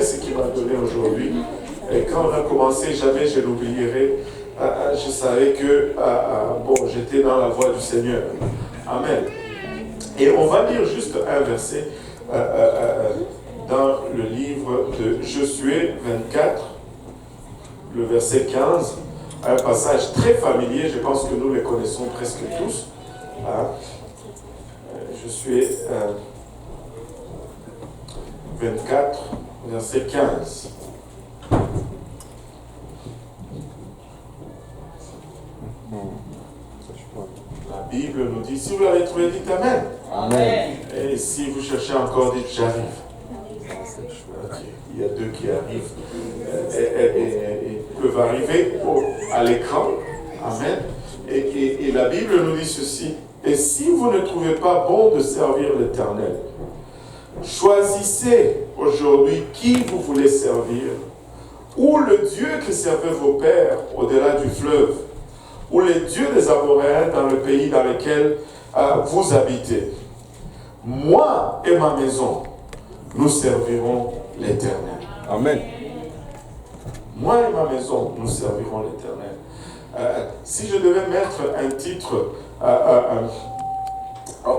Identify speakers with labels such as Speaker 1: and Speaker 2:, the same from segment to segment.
Speaker 1: savez ce qu'il m'a donné aujourd'hui. Et quand on a commencé, jamais je l'oublierai. Je savais que j'étais dans la voie du Seigneur. Amen. Et on va lire juste un verset dans le livre de Josué 24, le verset 15. Un passage très familier, je pense que nous les connaissons presque tous. Josué 24, verset 15. La Bible nous dit, si vous l'avez trouvé, dites Amen.
Speaker 2: Amen.
Speaker 1: Et si vous cherchez encore, dites j'arrive. Okay. Il y a deux qui arrivent et peuvent arriver à l'écran. Amen. Et la Bible nous dit ceci. Et si vous ne trouvez pas bon de servir l'Éternel, choisissez aujourd'hui qui vous voulez servir, ou le Dieu que servaient vos pères au-delà du fleuve, ou les dieux des Amoréens dans le pays dans lequel vous habitez. Moi et ma maison, nous servirons l'Éternel.
Speaker 2: Amen.
Speaker 1: Moi et ma maison, nous servirons l'Éternel. Si je devais mettre un titre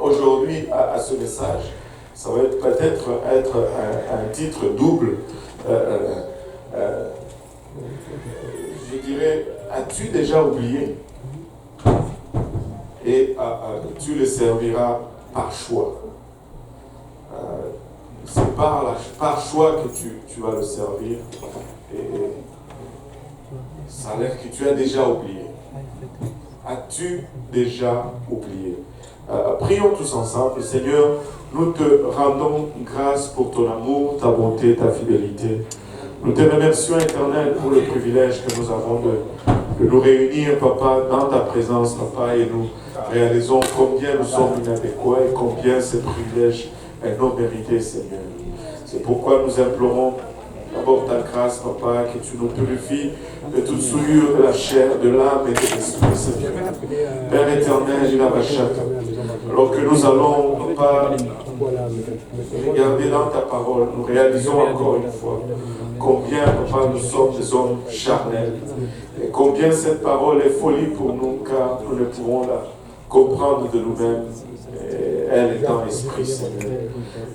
Speaker 1: aujourd'hui à ce message, ça va peut-être être un titre double. Je dirais, as-tu déjà oublié? Et tu le serviras par choix. C'est par choix que tu vas le servir. Et ça a l'air que tu as déjà oublié. As-tu déjà oublié? Prions tous ensemble. Seigneur, nous te rendons grâce pour ton amour, ta bonté, ta fidélité. Nous te remercions, Éternel, pour le privilège que nous avons de nous réunir, Papa, dans ta présence, Papa, et nous réalisons combien nous sommes inadéquats et combien ce privilège est non mérité, Seigneur. C'est pourquoi nous implorons d'abord ta grâce, Papa, que tu nous purifies de toute souillure de la chair, de l'âme et de l'esprit, Seigneur. Père éternel, il a alors que nous allons, Papa, regarder dans ta parole, nous réalisons encore une fois combien, Papa, nous sommes des hommes charnels et combien cette parole est folie pour nous, car nous ne pouvons la comprendre de nous-mêmes, elle étant esprit, Seigneur.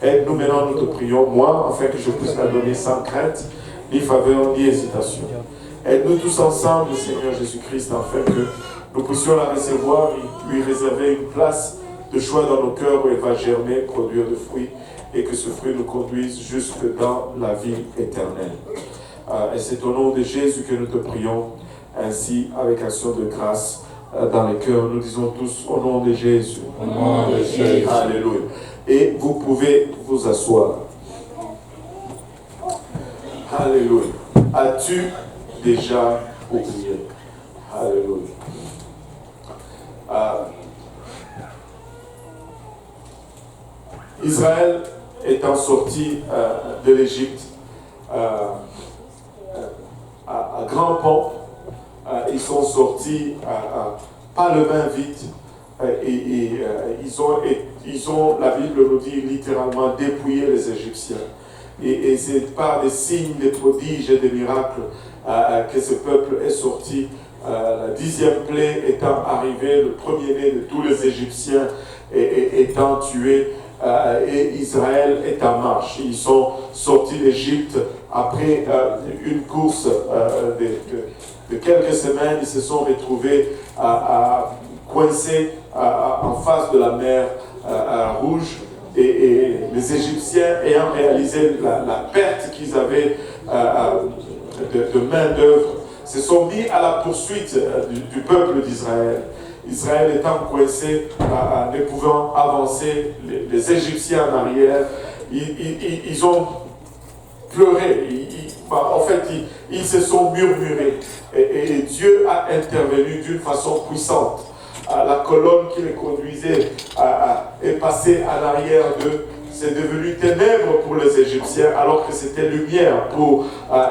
Speaker 1: Aide-nous maintenant, nous te prions, moi, afin que je puisse la donner sans crainte, ni faveur, ni hésitation. Aide-nous tous ensemble, Seigneur Jésus-Christ, afin que nous puissions la recevoir et lui réserver une place de choix dans nos cœurs où elle va germer, produire de fruits, et que ce fruit nous conduise jusque dans la vie éternelle. Et c'est au nom de Jésus que nous te prions, ainsi avec action de grâce dans les cœurs. Nous disons tous au nom de Jésus.
Speaker 2: Au nom de Jésus.
Speaker 1: Alléluia. Et vous pouvez vous asseoir. Alléluia. As-tu déjà oublié? Alléluia. Israël étant sorti de l'Égypte à grands pas, ils sont sortis pas le main vide et ils ont, la Bible nous dit littéralement, dépouillé les Égyptiens. Et c'est par des signes, des prodiges et des miracles que ce peuple est sorti. La 10e plaie étant arrivée, le premier-né de tous les Égyptiens étant tué, et Israël est en marche. Ils sont sortis d'Égypte après une course de quelques semaines. Ils se sont retrouvés coincés en face de la mer Rouge. Et les Égyptiens, ayant réalisé la perte qu'ils avaient de main-d'œuvre, se sont mis à la poursuite du peuple d'Israël. Israël étant coincé, ne pouvant avancer, les Égyptiens en arrière, ils ont pleuré. En fait, ils se sont murmurés. Et Dieu a intervenu d'une façon puissante. La colonne qui les conduisait est passée à l'arrière d'eux. C'est devenu ténèbres pour les Égyptiens, alors que c'était lumière pour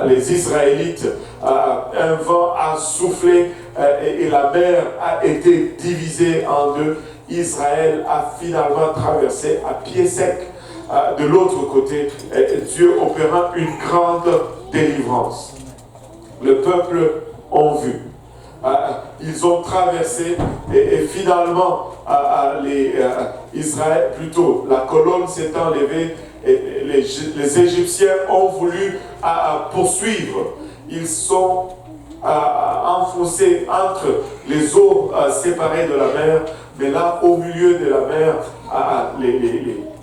Speaker 1: les Israélites. Un vent a soufflé et la mer a été divisée en deux. Israël a finalement traversé à pied sec de l'autre côté, Dieu opérant une grande délivrance. Le peuple ont vu. Ils ont traversé et finalement Israël, plutôt la colonne s'est enlevée et les Égyptiens ont voulu poursuivre. Ils sont enfoncés entre les eaux séparées de la mer, mais là au milieu de la mer,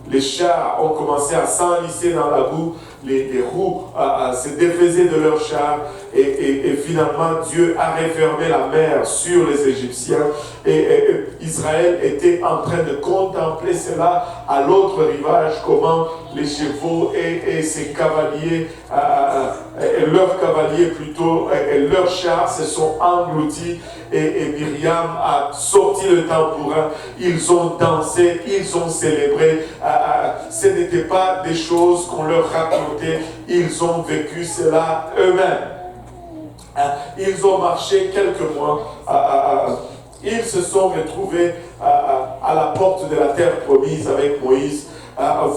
Speaker 1: les chars ont commencé à s'enlisser dans la boue, les roues se défaisaient de leurs chars et finalement Dieu a refermé la mer sur les Égyptiens et Israël était en train de contempler cela à l'autre rivage, comment les chevaux et ses cavaliers, leurs cavaliers plutôt, et leurs chars se sont engloutis et Myriam a sorti le tambourin, ils ont dansé, ils ont célébré, ce n'était pas des choses qu'on leur racontait, ils ont vécu cela eux-mêmes. Ils ont marché quelques mois, ils se sont retrouvés à la porte de la terre promise avec Moïse,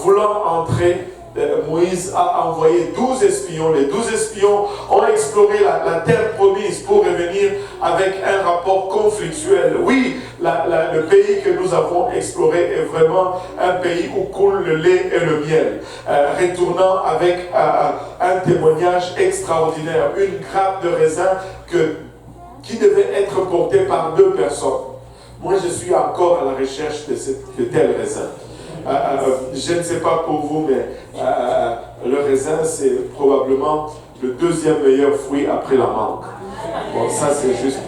Speaker 1: voulant entrer. Moïse a envoyé 12 espions. Les 12 espions ont exploré la terre promise pour revenir avec un rapport conflictuel. Oui, le pays que nous avons exploré est vraiment un pays où coule le lait et le miel. Retournant avec un témoignage extraordinaire, une grappe de raisin qui devait être portée par 2 personnes. Moi, je suis encore à la recherche de tel raisin. Je ne sais pas pour vous, mais le raisin, c'est probablement le 2e meilleur fruit après la mangue. Bon, ça c'est juste...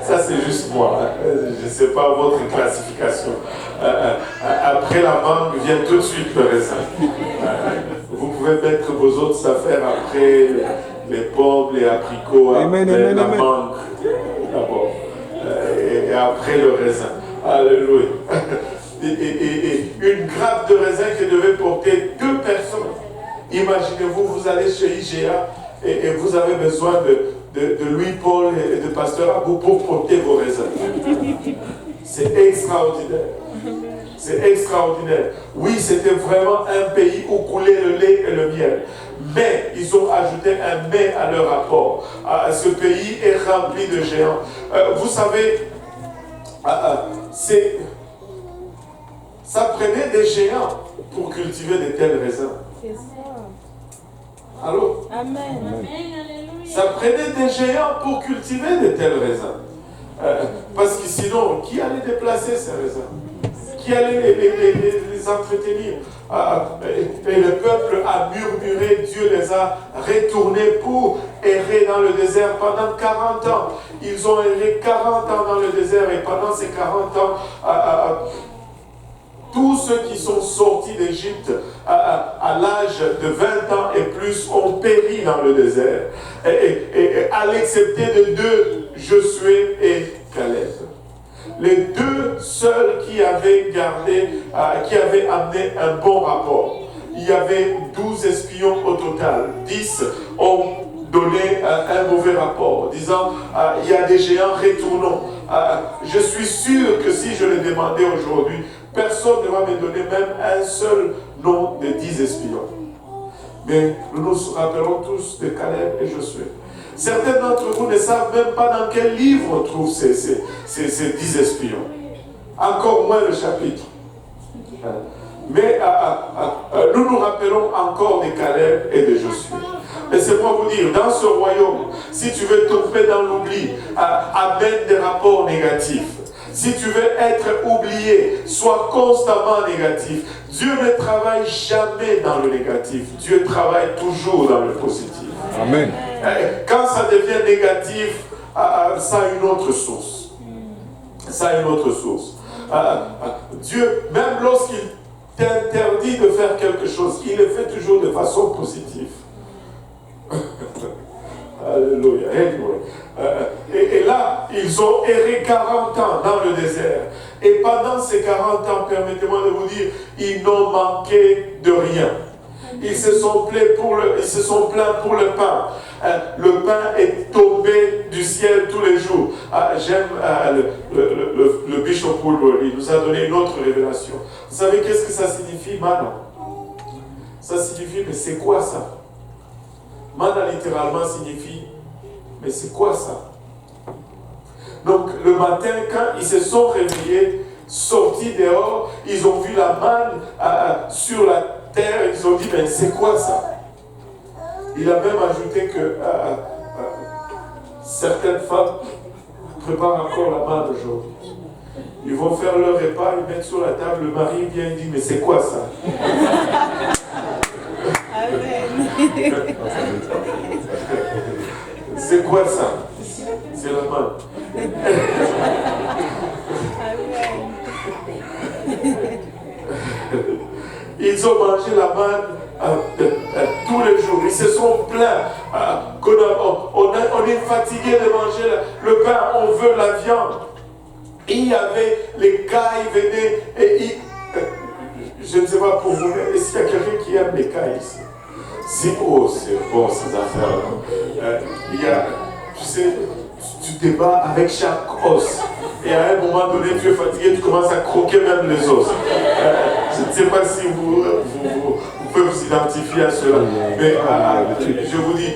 Speaker 1: ça c'est juste moi. Je ne sais pas votre classification. Après la mangue vient tout de suite le raisin. Vous pouvez mettre vos autres affaires après les pommes, les abricots, après la mangue d'abord. Et après le raisin. Alléluia. Et une grappe de raisin qui devait porter 2 personnes. Imaginez-vous, vous allez chez IGA et vous avez besoin de Louis-Paul et de Pasteur Abou pour porter vos raisins. C'est extraordinaire. C'est extraordinaire. Oui, c'était vraiment un pays où coulait le lait et le miel. Mais ils ont ajouté un mais à leur rapport. Ce pays est rempli de géants. Vous savez, ça prenait des géants pour cultiver de tels raisins.
Speaker 3: C'est ça.
Speaker 1: Allô?
Speaker 3: Amen.
Speaker 1: Ça prenait des géants pour cultiver de tels raisins. Parce que sinon, qui allait déplacer ces raisins? Qui allait les entretenir? Et le peuple a murmuré, Dieu les a retournés pour errer dans le désert pendant 40 ans. Ils ont erré 40 ans dans le désert et pendant ces 40 ans, tous ceux qui sont sortis d'Égypte à l'âge de 20 ans et plus ont péri dans le désert. Et à l'excepté de 2, Josué et Caleb. Les 2 seuls qui avaient qui avaient amené un bon rapport. Il y avait 12 espions au total. 10 ont donné un mauvais rapport, disant il y a des géants, retournons. Je suis sûr que si je les demandais aujourd'hui, personne ne va me donner même un seul nom de 10 espions. Mais nous nous rappelons tous de Caleb et Josué. Certains d'entre vous ne savent même pas dans quel livre on trouve ces 10 espions. Encore moins le chapitre. Mais nous nous rappelons encore de Caleb et de Josué. Laissez-moi vous dire, dans ce royaume, si tu veux tomber dans l'oubli, amène des rapports négatifs. Si tu veux être oublié, sois constamment négatif. Dieu ne travaille jamais dans le négatif. Dieu travaille toujours dans le positif.
Speaker 2: Amen.
Speaker 1: Quand ça devient négatif, ça a une autre source. Ça a une autre source. Dieu, même lorsqu'il t'interdit de faire quelque chose, il le fait toujours de façon positive. Alléluia. Et là, ils ont erré 40 ans dans le désert. Et pendant ces 40 ans, permettez-moi de vous dire, ils n'ont manqué de rien. ils se sont plaints pour le pain. Le pain est tombé du ciel tous les jours. J'aime le Bishop Woodward, il nous a donné une autre révélation. Vous savez qu'est-ce que ça signifie, manna? Ça signifie, mais c'est quoi ça? Manna littéralement signifie, mais c'est quoi ça? Donc le matin, quand ils se sont réveillés, sortis dehors, ils ont vu la manne sur la terre, ils ont dit, mais c'est quoi ça? Il a même ajouté que certaines femmes préparent encore la manne aujourd'hui. Ils vont faire leur repas, ils mettent sur la table, le mari vient et dit, mais c'est quoi ça? C'est quoi ça? C'est la manne. Ils ont mangé la manne tous les jours. Ils se sont plaints on est fatigué de manger le pain, on veut la viande. Et il y avait les cailles venaient et je ne sais pas pour vous, mais est-ce qu'il y a quelqu'un qui aime les cailles ici? Si, oh, c'est bon ces affaires-là. Il y a, tu sais, tu te bats avec chaque os. Et à un moment donné, tu es fatigué, tu commences à croquer même les os. Je ne sais pas si vous pouvez vous identifier à cela. Mais je vous dis,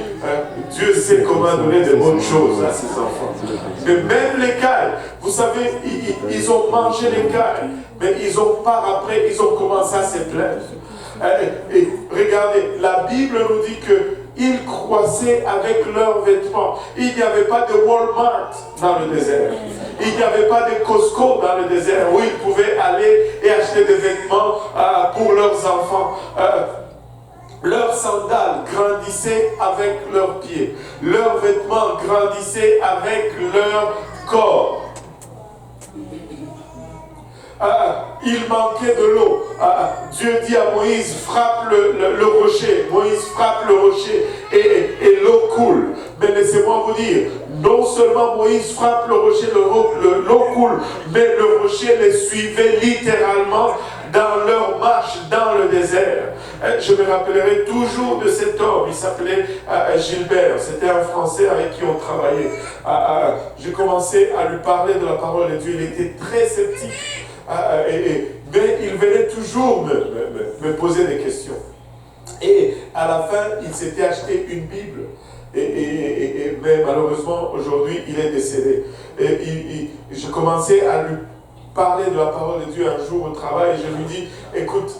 Speaker 1: Dieu sait comment donner de bonnes choses à ses enfants. Mais même les cailles, vous savez, ils ont mangé les cailles. Mais ils ont commencé à se plaindre. Et regardez, la Bible nous dit qu'ils croissaient avec leurs vêtements. Il n'y avait pas de Walmart dans le désert. Il n'y avait pas de Costco dans le désert où ils pouvaient aller et acheter des vêtements pour leurs enfants. Leurs sandales grandissaient avec leurs pieds. Leurs vêtements grandissaient avec leur corps. Il manquait de l'eau. Dieu dit à Moïse, frappe le rocher. Moïse frappe le rocher et l'eau coule. Mais laissez-moi vous dire, non seulement Moïse frappe le rocher, l'eau coule, mais le rocher les suivait littéralement dans leur marche dans le désert. Je me rappellerai toujours de cet homme, il s'appelait Gilbert, c'était un Français avec qui on travaillait. J'ai commencé à lui parler de la parole de Dieu, il était très sceptique. Mais il venait toujours me poser des questions. Et à la fin, il s'était acheté une Bible. Mais malheureusement, aujourd'hui, il est décédé. Je commençais à lui parler de la parole de Dieu un jour au travail. Et je lui dis, écoute,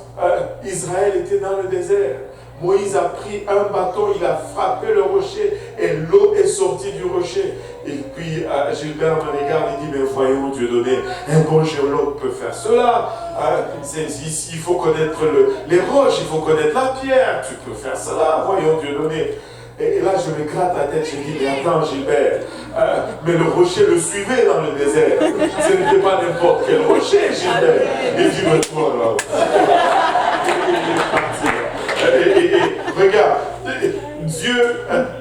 Speaker 1: Israël était dans le désert. Moïse a pris un bâton, il a frappé le rocher et l'eau est sortie du rocher. Et puis Gilbert me regarde et dit, mais voyons Dieu donné, un bon géologue peut faire cela. Il faut connaître les roches, il faut connaître la pierre, tu peux faire cela, voyons Dieu donné. Et là je me gratte la tête, je dis, mais attends Gilbert, mais le rocher le suivait dans le désert. Ce n'était pas n'importe quel rocher Gilbert. Il dit, mais toi là. Et regarde, Dieu,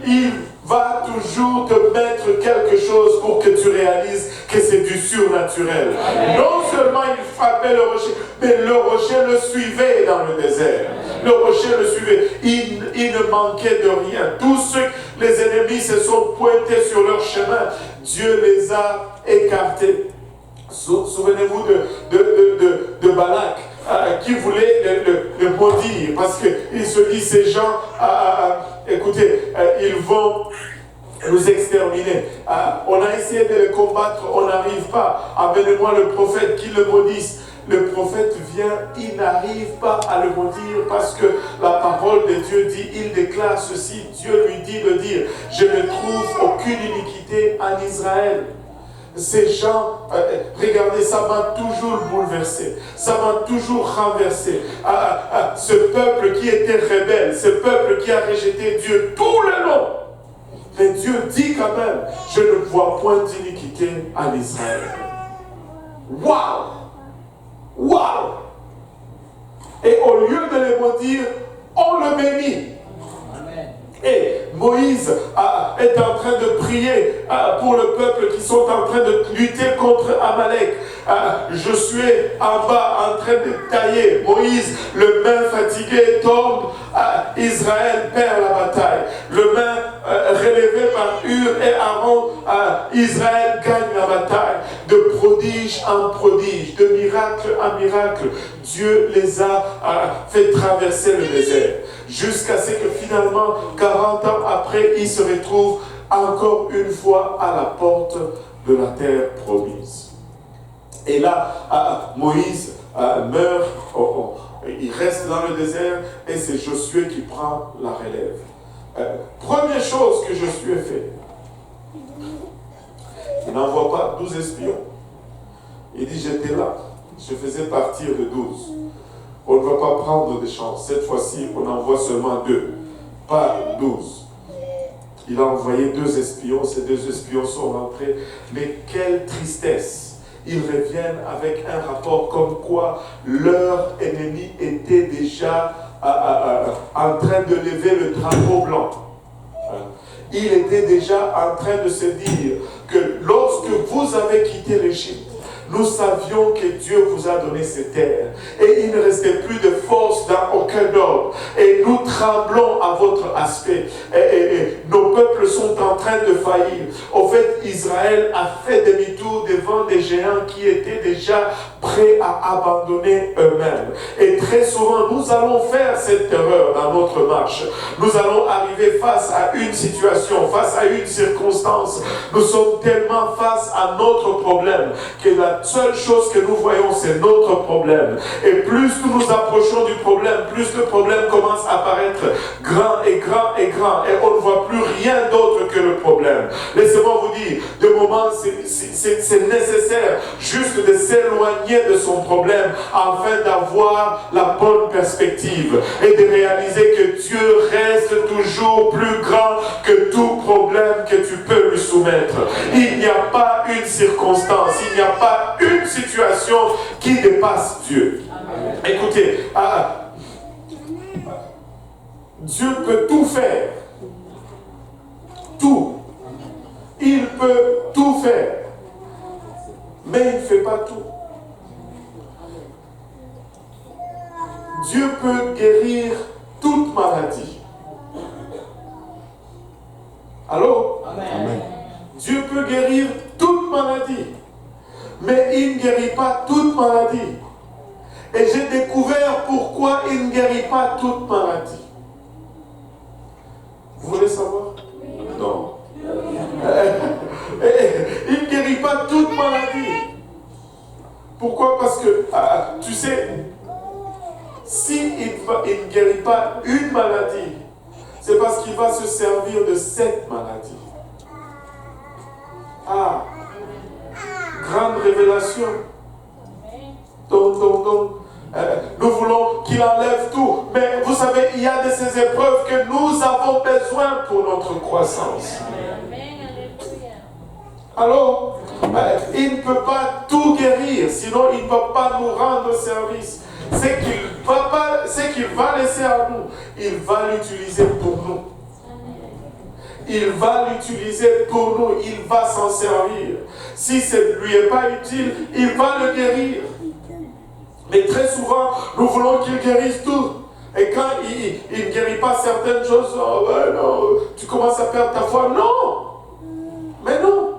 Speaker 1: il va toujours te mettre quelque chose pour que tu réalises que c'est du surnaturel. Non seulement il frappait le rocher, mais le rocher le suivait dans le désert. Le rocher le suivait. Il ne manquait de rien. Tous ceux, les ennemis se sont pointés sur leur chemin. Dieu les a écartés. Souvenez-vous de Balak. Qui voulait le maudire parce qu'il se dit ces gens écoutez, ils vont nous exterminer. On a essayé de les combattre, on n'arrive pas. Amenez-moi le prophète qui le maudisse. Le prophète vient, il n'arrive pas à le maudire parce que la parole de Dieu dit, il déclare ceci, Dieu lui dit de dire, je ne trouve aucune iniquité en Israël. Ces gens, regardez, ça m'a toujours bouleversé, ça m'a toujours renversé. Ce peuple qui était rebelle, ce peuple qui a rejeté Dieu tout le long. Mais Dieu dit quand même, je ne vois point d'iniquité en Israël. Waouh! Waouh! Et au lieu de les maudire, on le bénit. Et Moïse est en train de prier pour le peuple qui sont en train de lutter contre Amalek. Josué en bas en train de tailler. Moïse, le main fatigué, tombe. Israël perd la bataille. Le main relevé par Hur et Aaron, Israël gagne la bataille. De prodige en prodige, de miracle en miracle, Dieu les a fait traverser le désert. Jusqu'à ce que finalement, 40 ans après, ils se retrouvent encore une fois à la porte de la terre promise. Et là, Moïse meurt, il reste dans le désert et c'est Josué qui prend la relève. Première chose que Josué fait, il n'envoie pas 12 espions. Il dit, j'étais là, je faisais partir de 12. On ne va pas prendre de chance. Cette fois-ci, on envoie seulement 2, pas 12. Il a envoyé 2 espions, ces 2 espions sont rentrés. Mais quelle tristesse! Ils reviennent avec un rapport comme quoi leur ennemi était déjà en train de lever le drapeau blanc. Il était déjà en train de se dire que lorsque vous avez quitté l'Égypte, nous savions que Dieu vous a donné ces terres. Et il ne restait plus de force dans aucun ordre. Et nous tremblons à votre aspect. Et nos peuples sont en train de faillir. Au fait, Israël a fait demi-tour devant des géants qui étaient déjà prêts à abandonner eux-mêmes. Et très souvent, nous allons faire cette erreur dans notre marche. Nous allons arriver face à une situation, face à une circonstance. Nous sommes tellement face à notre problème que la seule chose que nous voyons, c'est notre problème. Et plus nous nous approchons du problème, plus le problème commence à paraître grand et grand et grand. Et on ne voit plus rien d'autre que le problème. Laissez-moi vous dire, de moments, c'est nécessaire juste de s'éloigner de son problème afin d'avoir la bonne perspective et de réaliser que Dieu reste toujours plus grand que tout problème que tu peux lui soumettre. Il n'y a pas une circonstance, il n'y a pas une situation qui dépasse Dieu. Amen. Écoutez, Dieu peut tout faire. Tout. Il peut tout faire. Mais il ne fait pas tout. Dieu peut guérir toute maladie. Allô?
Speaker 2: Amen.
Speaker 1: Dieu peut guérir toute maladie. Mais il ne guérit pas toute maladie. Et j'ai découvert pourquoi il ne guérit pas toute maladie. Vous voulez savoir? Non. Il ne guérit pas toute maladie. Pourquoi? Parce que, tu sais, s'il ne guérit pas une maladie, c'est parce qu'il va se servir de cette maladie. Grande révélation. Nous voulons qu'il enlève tout. Mais vous savez, il y a de ces épreuves que nous avons besoin pour notre croissance. Alors, il ne peut pas tout guérir, sinon il ne peut pas nous rendre service. Ce qu'il va laisser à nous, il va l'utiliser pour nous. Il va l'utiliser pour nous, il va s'en servir. Si ça ne lui est pas utile, il va le guérir. Mais très souvent, nous voulons qu'il guérisse tout. Et quand il ne guérit pas certaines choses, oh ben non, tu commences à perdre ta foi. Non! Mais non!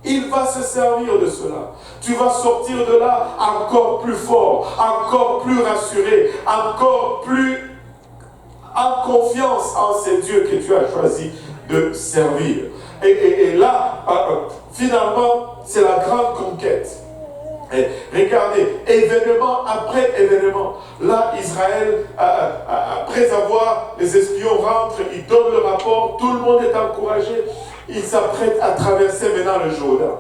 Speaker 1: Il va se servir de cela. Tu vas sortir de là encore plus fort, encore plus rassuré, encore plus en confiance en ces dieux que tu as choisi de servir. Et là, finalement, c'est la grande conquête. Et regardez, événement après événement. Là, Israël, après avoir, les espions rentrent, ils donnent le rapport, tout le monde est encouragé. Ils s'apprêtent à traverser maintenant le Jourdain.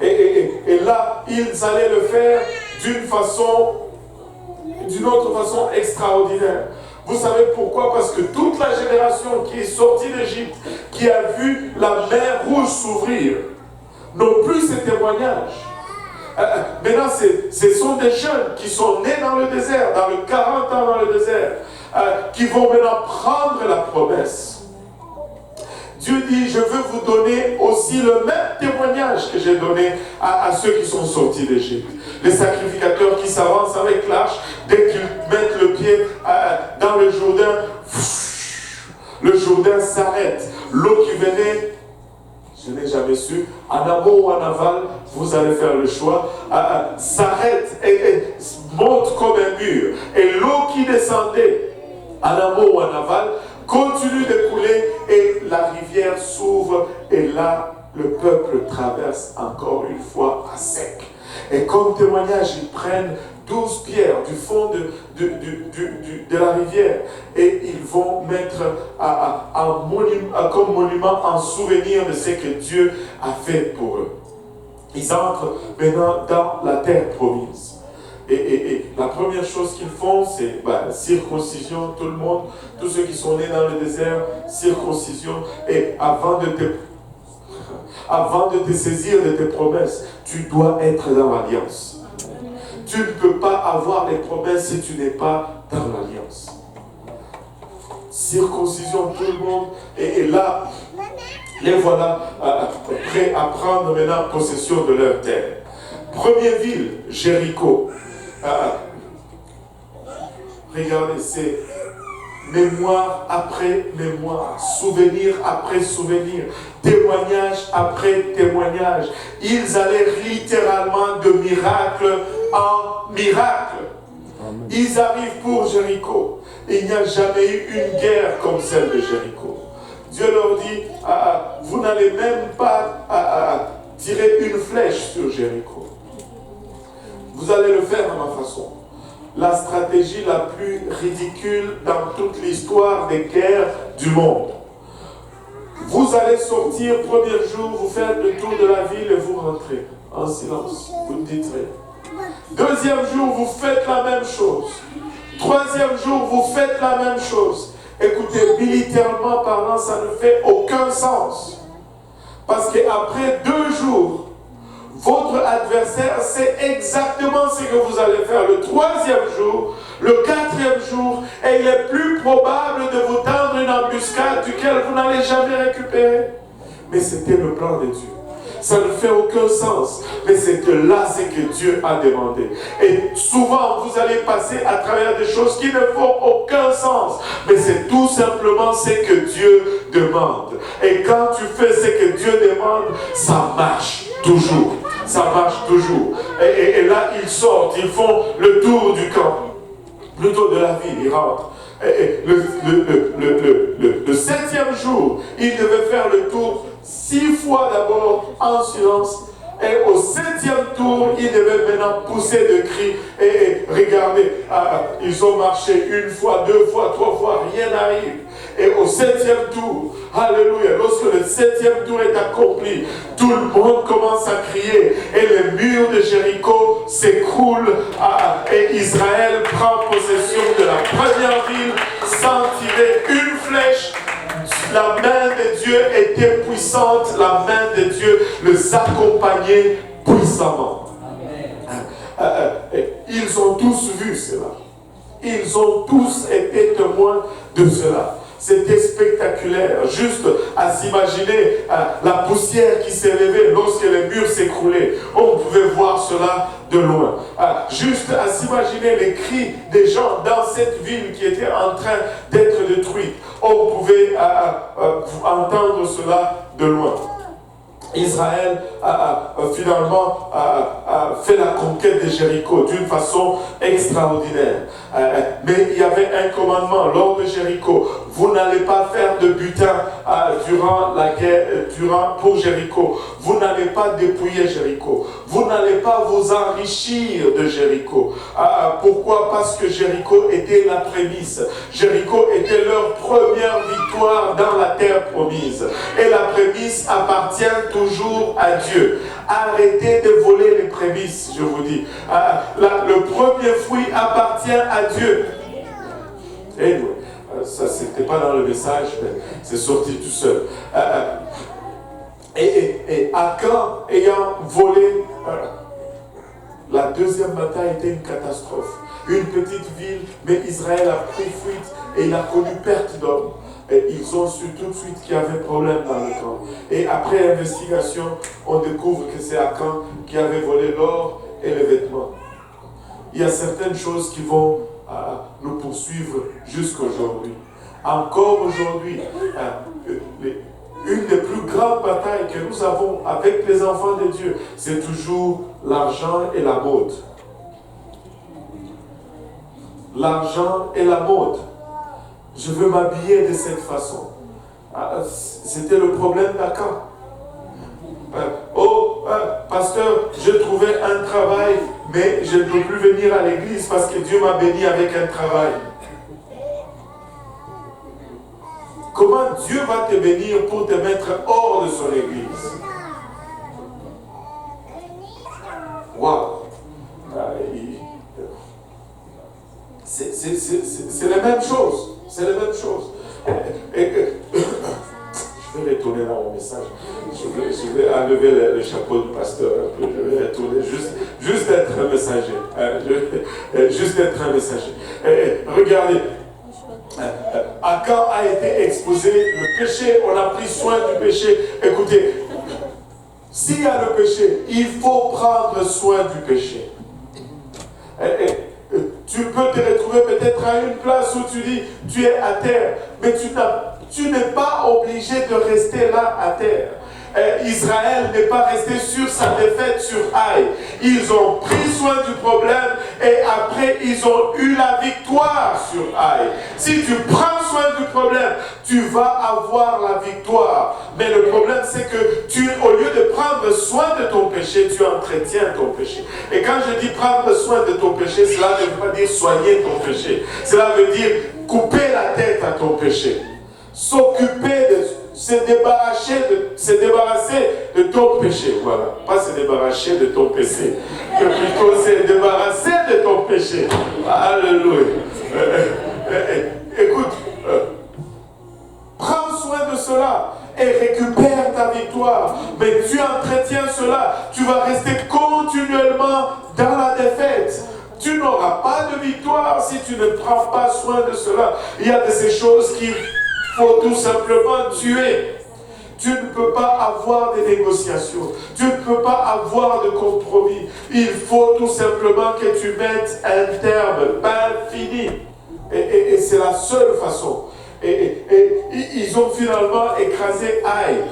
Speaker 1: Et là, ils allaient le faire d'une autre façon extraordinaire. Vous savez pourquoi? Parce que toute la génération qui est sortie d'Égypte, qui a vu la mer rouge s'ouvrir, n'ont plus ces témoignages. Maintenant, ce sont des jeunes qui sont nés dans le désert, dans le 40 ans dans le désert, qui vont maintenant prendre la promesse. Dieu dit, je veux vous donner aussi le même témoignage que j'ai donné à ceux qui sont sortis d'Égypte. Les sacrificateurs qui s'avancent avec l'arche, dès qu'ils mettent le pied dans le Jourdain s'arrête. L'eau qui venait, je n'ai jamais su, en amont ou en aval, vous allez faire le choix, s'arrête et monte comme un mur. Et l'eau qui descendait, en amont ou en aval, continue de couler et la rivière s'ouvre et là, le peuple traverse encore une fois à sec. Et comme témoignage, ils prennent 12 pierres du fond de la rivière et ils vont mettre comme monument en souvenir de ce que Dieu a fait pour eux. Ils entrent maintenant dans la terre promise. Et la première chose qu'ils font, c'est circoncision, tout le monde, tous ceux qui sont nés dans le désert, circoncision. Et avant de te saisir de tes promesses, tu dois être dans l'alliance. Tu ne peux pas avoir les promesses si tu n'es pas dans l'alliance. Circoncision, tout le monde. Et là, les voilà prêts à prendre maintenant possession de leur terre. Première ville, Jéricho. Regardez, c'est mémoire après mémoire, souvenir après souvenir, témoignage après témoignage. Ils allaient littéralement de miracle en miracle. Ils arrivent pour Jéricho. Il n'y a jamais eu une guerre comme celle de Jéricho. Dieu leur dit, vous n'allez même pas tirer une flèche sur Jéricho. Vous allez le faire à ma façon. La stratégie la plus ridicule dans toute l'histoire des guerres du monde. Vous allez sortir, premier jour, vous faites le tour de la ville et vous rentrez en silence. Vous ne dites rien. Deuxième jour, vous faites la même chose. Troisième jour, vous faites la même chose. Écoutez, militairement parlant, ça ne fait aucun sens. Parce qu'après 2 jours, votre adversaire sait exactement ce que vous allez faire le 3e jour, le 4e jour, et il est plus probable de vous tendre une embuscade duquel vous n'allez jamais récupérer. Mais c'était le plan de Dieu. Ça ne fait aucun sens, mais c'est que là, c'est que Dieu a demandé. Et souvent, vous allez passer à travers des choses qui ne font aucun sens, mais c'est tout simplement ce que Dieu demande. Et quand tu fais ce que Dieu demande, ça marche toujours. Ça marche toujours. Et là, ils sortent, ils font le tour du camp, plutôt de la ville, ils rentrent. Et le 7e jour, ils devaient faire le tour 6 fois d'abord en silence. Et au 7e tour, ils devaient maintenant pousser de cris. Et regardez, ils ont marché 1 fois, 2 fois, 3 fois, rien n'arrive. Et au 7e tour, alléluia, lorsque le 7e tour est accompli, tout le monde commence à crier. Et les murs de Jéricho s'écroulent. Et Israël prend possession de la première ville sans tirer une flèche. La main de Dieu était puissante, la main de Dieu les accompagnait puissamment. Ils ont tous vu cela. Ils ont tous été témoins de cela. C'était spectaculaire, juste à s'imaginer la poussière qui s'élevait lorsque les murs s'écroulaient. On pouvait voir cela de loin. Juste à s'imaginer les cris des gens dans cette ville qui était en train d'être détruite. On pouvait entendre cela de loin. Israël finalement fait la conquête de Jéricho d'une façon extraordinaire. Mais il y avait un commandement lors de Jéricho. Vous n'allez pas faire de butin durant la guerre, pour Jéricho. Vous n'allez pas dépouiller Jéricho. Vous n'allez pas vous enrichir de Jéricho. Pourquoi? Parce que Jéricho était la prémisse. Jéricho était leur première victoire dans la terre promise. Et la prémisse appartient toujours à Dieu. Arrêtez de voler les prémices, je vous dis. Le premier fruit appartient à Dieu. Et ça, c'était pas dans le message, mais c'est sorti tout seul. Et Akan ayant volé, la deuxième bataille était une catastrophe. Une petite ville, mais Israël a pris fuite et il a connu perte d'hommes. Et ils ont su tout de suite qu'il y avait problème dans le camp. Et après investigation, on découvre que c'est Akan qui avait volé l'or et les vêtements. Il y a certaines choses qui vont nous poursuivre jusqu'aujourd'hui. Encore aujourd'hui, une des plus grandes batailles que nous avons avec les enfants de Dieu, c'est toujours l'argent et la mode. L'argent et la mode. Je veux m'habiller de cette façon. C'était le problème d'Akan. Pasteur, je trouvais un travail, mais je ne peux plus venir à l'église parce que Dieu m'a béni avec un travail. Comment Dieu va te bénir pour te mettre hors de son église? Waouh! C'est la même chose. C'est la même chose. Je vais retourner dans mon message. Je vais enlever le chapeau du pasteur un peu. Je vais retourner juste être un messager. Juste être un messager. Regardez. Akan a été exposé, le péché, on a pris soin du péché. Écoutez, s'il y a le péché, il faut prendre soin du péché. Tu peux te retrouver peut-être à une place où tu dis, tu es à terre, mais tu n'es pas obligé de rester là à terre. Israël n'est pas resté sur sa défaite sur Haï. Ils ont pris soin du problème et après ils ont eu la victoire sur Haï. Si tu prends soin du problème, tu vas avoir la victoire. Mais le problème c'est que au lieu de prendre soin de ton péché, tu entretiens ton péché. Et quand je dis prendre soin de ton péché, cela ne veut pas dire soigner ton péché. Cela veut dire couper la tête à ton péché. S'occuper de se débarrasser de ton péché, voilà, pas se débarrasser de ton péché, mais plutôt se débarrasser de ton péché. Alléluia. Écoute, prends soin de cela et récupère ta victoire, mais tu entretiens cela, tu vas rester continuellement dans la défaite. Tu n'auras pas de victoire si tu ne prends pas soin de cela. Il y a de ces choses qu'il faut tout simplement tuer. Tu ne peux pas avoir des négociations. Tu ne peux pas avoir de compromis. Il faut tout simplement que tu mettes un terme, pas fini. Et c'est la seule façon. Et ils ont finalement écrasé Haï.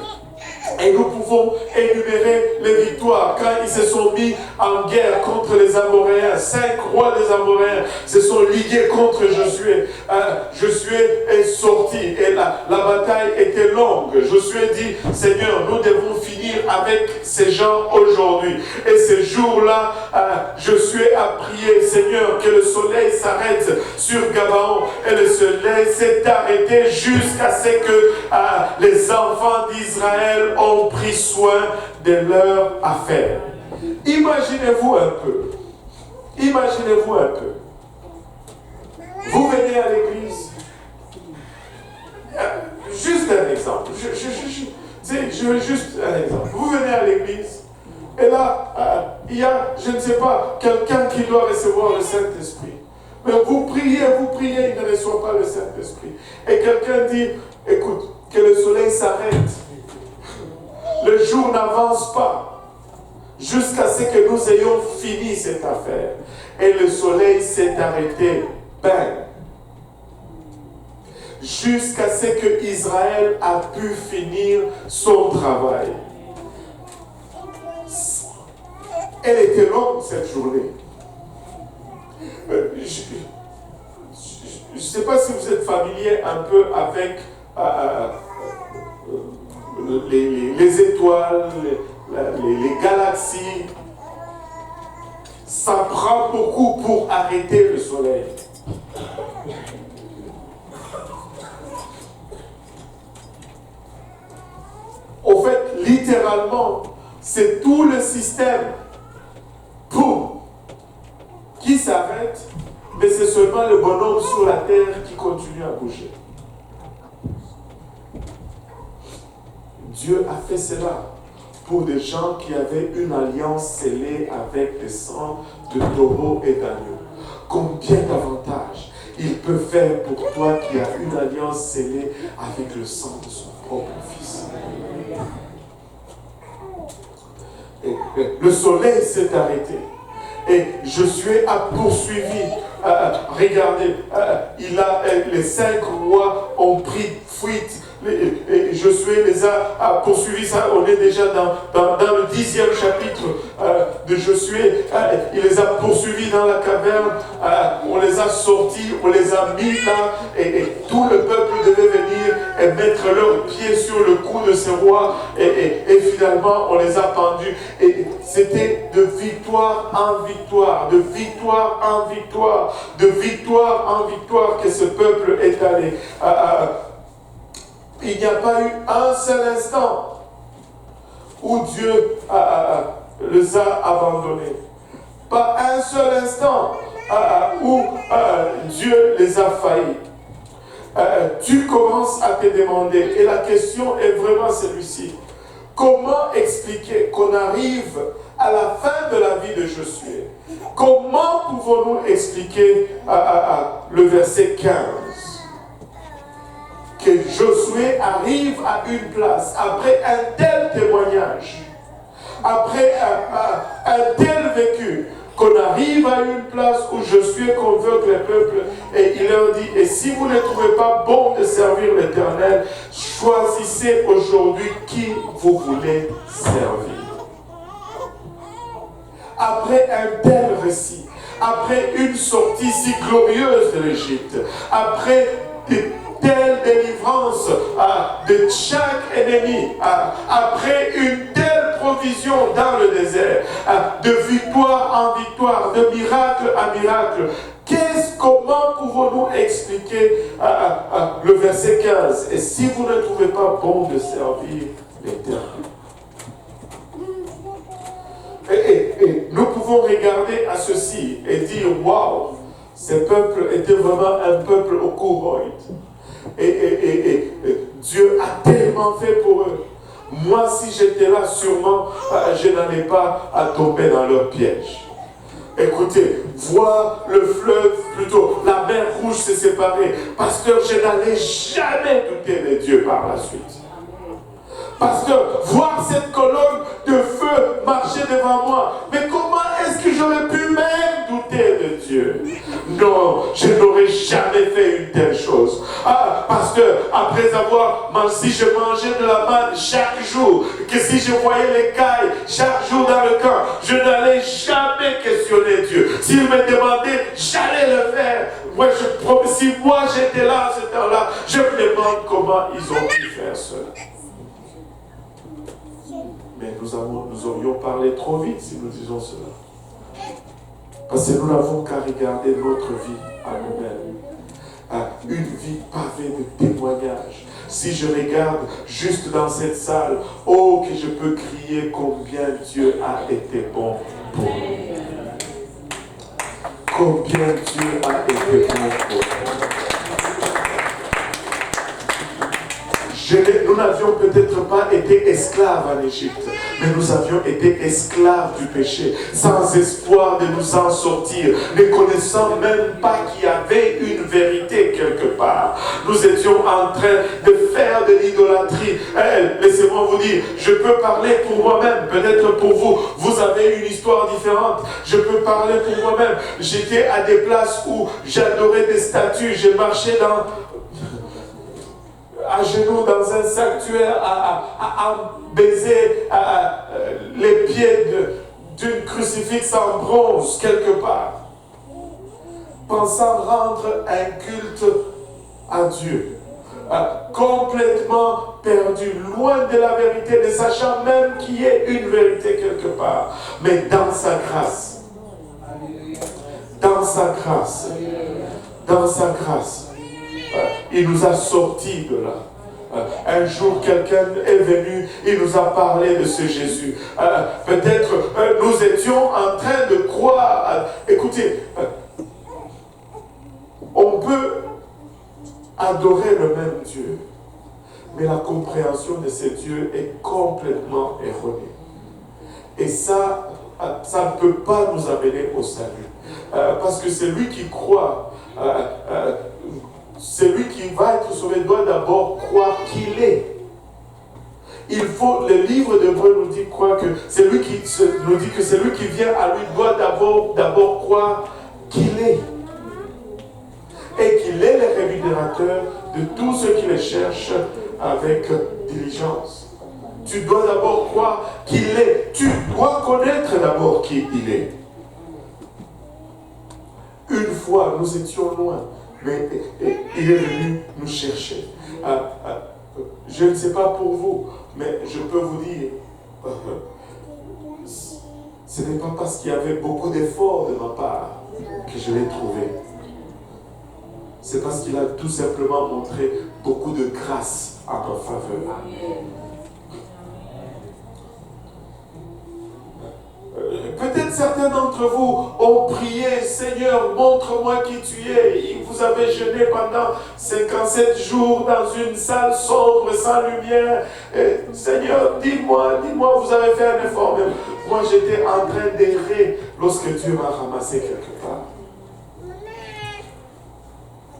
Speaker 1: Et nous pouvons énumérer les victoires. Quand ils se sont mis en guerre contre les Amoréens, 5 rois des Amoréens se sont ligués contre Josué. Josué est sorti et la bataille était longue. Josué dit, Seigneur, nous devons finir avec ces gens aujourd'hui. Et ce jour-là, Josué a prié, Seigneur, que le soleil s'arrête sur Gabaon. Et le soleil s'est arrêté jusqu'à ce que les enfants d'Israël ont pris soin de leurs affaires. Imaginez-vous un peu. Imaginez-vous un peu. Vous venez à l'église. Juste un exemple. Je veux juste un exemple. Vous venez à l'église. Et là, il y a, je ne sais pas, quelqu'un qui doit recevoir le Saint-Esprit. Mais vous priez, il ne reçoit pas le Saint-Esprit. Et quelqu'un dit, écoute, que le soleil s'arrête. Le jour n'avance pas jusqu'à ce que nous ayons fini cette affaire. Et le soleil s'est arrêté. Bang. Jusqu'à ce que Israël a pu finir son travail. Elle était longue cette journée. Je ne sais pas si vous êtes familier un peu avec les étoiles, les galaxies. Ça prend beaucoup pour arrêter le soleil. Au fait, littéralement, c'est tout le système qui s'arrête, mais c'est seulement le bonhomme sur la terre qui continue à bouger. Dieu a fait cela pour des gens qui avaient une alliance scellée avec le sang de taureaux et d'agneaux. Combien d'avantages il peut faire pour toi qui a une alliance scellée avec le sang de son propre Fils. Et le soleil s'est arrêté. Et Josué a poursuivi. Regardez, les 5 rois ont pris fuite. Et Josué les a poursuivis. Ça, on est déjà dans le 10e chapitre de Josué. Il les a poursuivis dans la caverne. On les a sortis, on les a mis là. Et tout le peuple devait venir et mettre leurs pieds sur le cou de ces rois. Et finalement, on les a pendus. Et c'était de victoire en victoire, de victoire en victoire, de victoire en victoire que ce peuple est allé. Il n'y a pas eu un seul instant où Dieu les a abandonnés. Pas un seul instant où Dieu les a faillis. Tu commences à te demander, et la question est vraiment celui-ci. Comment expliquer qu'on arrive à la fin de la vie de Josué? Comment pouvons-nous expliquer le verset 15? Que Josué arrive à une place, après un tel témoignage, après un tel vécu, qu'on arrive à une place où Josué convoque les peuples et il leur dit, et si vous ne trouvez pas bon de servir l'Éternel, choisissez aujourd'hui qui vous voulez servir. Après un tel récit, après une sortie si glorieuse de l'Égypte, après telle délivrance de chaque ennemi, après une telle provision dans le désert, de victoire en victoire, de miracle à miracle, comment pouvons-nous expliquer le verset 15? Et si vous ne trouvez pas bon de servir l'Éternel. Et nous pouvons regarder à ceci et dire, waouh, ce peuple était vraiment un peuple au couronne. Et Dieu a tellement fait pour eux. Moi, si j'étais là, sûrement, je n'allais pas tomber dans leur piège. Écoutez, voir le fleuve, plutôt la mer Rouge se séparer. Pasteur, je n'allais jamais douter de Dieu par la suite. Pasteur, voir cette colonne de feu marcher devant moi, mais comment est-ce que j'aurais pu même douter de Dieu? Non, je n'aurais jamais fait une telle chose. Pasteur, après avoir mangé, si je mangeais de la manne chaque jour, que si je voyais les cailles chaque jour dans le camp, je n'allais jamais questionner Dieu. S'il me demandait, j'allais le faire. Moi, je promets, si moi j'étais là à ce temps-là, je me demande comment ils ont pu faire cela. Mais nous aurions parlé trop vite si nous disions cela. Parce que nous n'avons qu'à regarder notre vie à nous-mêmes. Une vie pavée de témoignages. Si je regarde juste dans cette salle, oh que je peux crier combien Dieu a été bon pour nous. Combien Dieu a été bon pour nous. Nous n'avions peut-être pas été esclaves en Égypte, mais nous avions été esclaves du péché, sans espoir de nous en sortir, ne connaissant même pas qu'il y avait une vérité quelque part. Nous étions en train de faire de l'idolâtrie. Laissez-moi vous dire, je peux parler pour moi-même, peut-être pour vous, vous avez une histoire différente. Je peux parler pour moi-même. J'étais à des places où j'adorais des statues, je marchais à genoux dans un sanctuaire, à baiser les pieds d'une crucifix en bronze quelque part, pensant rendre un culte à Dieu, complètement perdu, loin de la vérité, ne sachant même qu'il y ait une vérité quelque part, mais dans sa grâce, il nous a sortis de là. Un jour, quelqu'un est venu, il nous a parlé de ce Jésus. Peut-être nous étions en train de croire. Écoutez, on peut adorer le même Dieu, mais la compréhension de ce Dieu est complètement erronée. Et ça ne peut pas nous amener au salut. Parce que celui qui croit celui qui va être sauvé doit d'abord croire qu'il est. Il faut, le livre d'Hébreux nous dit quoi? Que celui qui nous dit que celui qui vient à lui doit d'abord croire qu'il est. Et qu'il est le rémunérateur de tous ceux qui le cherchent avec diligence. Tu dois d'abord croire qu'il est. Tu dois connaître d'abord qui il est. Une fois, nous étions loin, mais il est venu nous chercher. Je ne sais pas pour vous, mais je peux vous dire, ce n'est pas parce qu'il y avait beaucoup d'efforts de ma part que je l'ai trouvé. C'est parce qu'il a tout simplement montré beaucoup de grâce en ma faveur. Peut-être certains d'entre vous ont prié, Seigneur, montre-moi qui tu es. Vous avez jeûné pendant 57 jours dans une salle sombre, sans lumière. Seigneur, dis-moi, vous avez fait un effort. Même moi, j'étais en train d'errer lorsque Dieu m'a ramassé quelque part.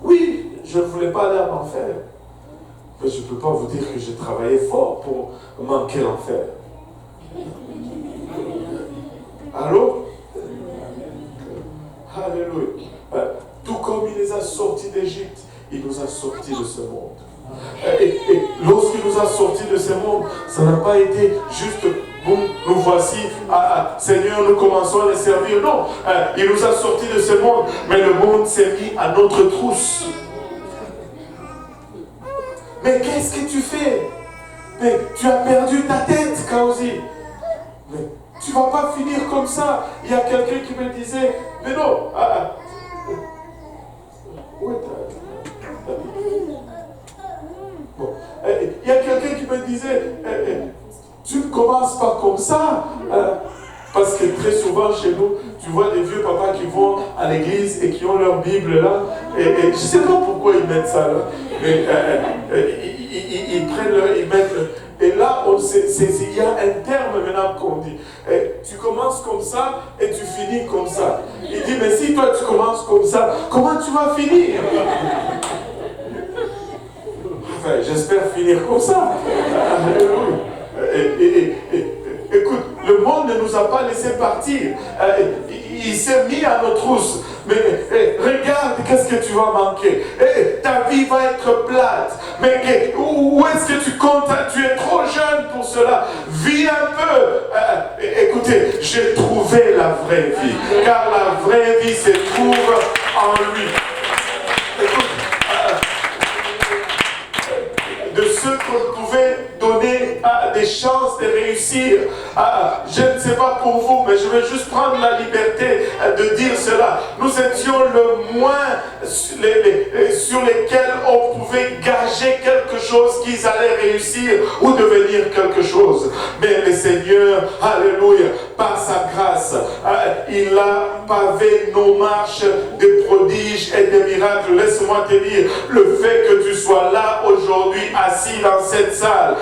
Speaker 1: Oui, je ne voulais pas aller en enfer. Mais je ne peux pas vous dire que j'ai travaillé fort pour manquer l'enfer. Allô? Alléluia. Tout comme il les a sortis d'Égypte, il nous a sortis de ce monde. Et lorsqu'il nous a sortis de ce monde, ça n'a pas été juste, bon, nous voici, Seigneur, nous commençons à les servir. Non, il nous a sortis de ce monde, mais le monde s'est mis à notre trousse. Mais qu'est-ce que tu fais? Mais tu as perdu ta tête, Kaosi. Mais tu ne vas pas finir comme ça. Il y a quelqu'un qui me disait, mais non, où est-ce? Bon. Il y a quelqu'un qui me disait, tu ne commences pas comme ça. Parce que très souvent chez nous, tu vois des vieux papas qui vont à l'église et qui ont leur Bible là. Et je ne sais pas pourquoi ils mettent ça là. Mais ils prennent ils mettent. Et là, il y a un terme maintenant qu'on dit. Tu commences comme ça et tu finis comme ça. Il dit, mais si toi tu commences comme ça, comment tu vas finir? Enfin, j'espère finir comme ça. Écoute, le monde ne nous a pas laissé partir. Il s'est mis à nos trousses. Mais regarde, qu'est-ce que tu vas manquer? Ta vie va être plate. Mais où est-ce que tu comptes? Tu es trop jeune pour cela. Vis un peu. Écoutez, j'ai trouvé la vraie vie. Car la vraie vie se trouve en lui. Écoute, de ce qu'on pouvait donner des chances de réussir. Je ne sais pas pour vous, mais je vais juste prendre la liberté de dire cela. Nous étions le moins sur lesquels on pouvait gager quelque chose qu'ils allaient réussir ou devenir quelque chose. Mais le Seigneur, alléluia, par sa grâce, il a pavé nos marches de prodiges et de miracles. Laisse-moi te dire, le fait que tu sois là aujourd'hui, assis dans cette salle,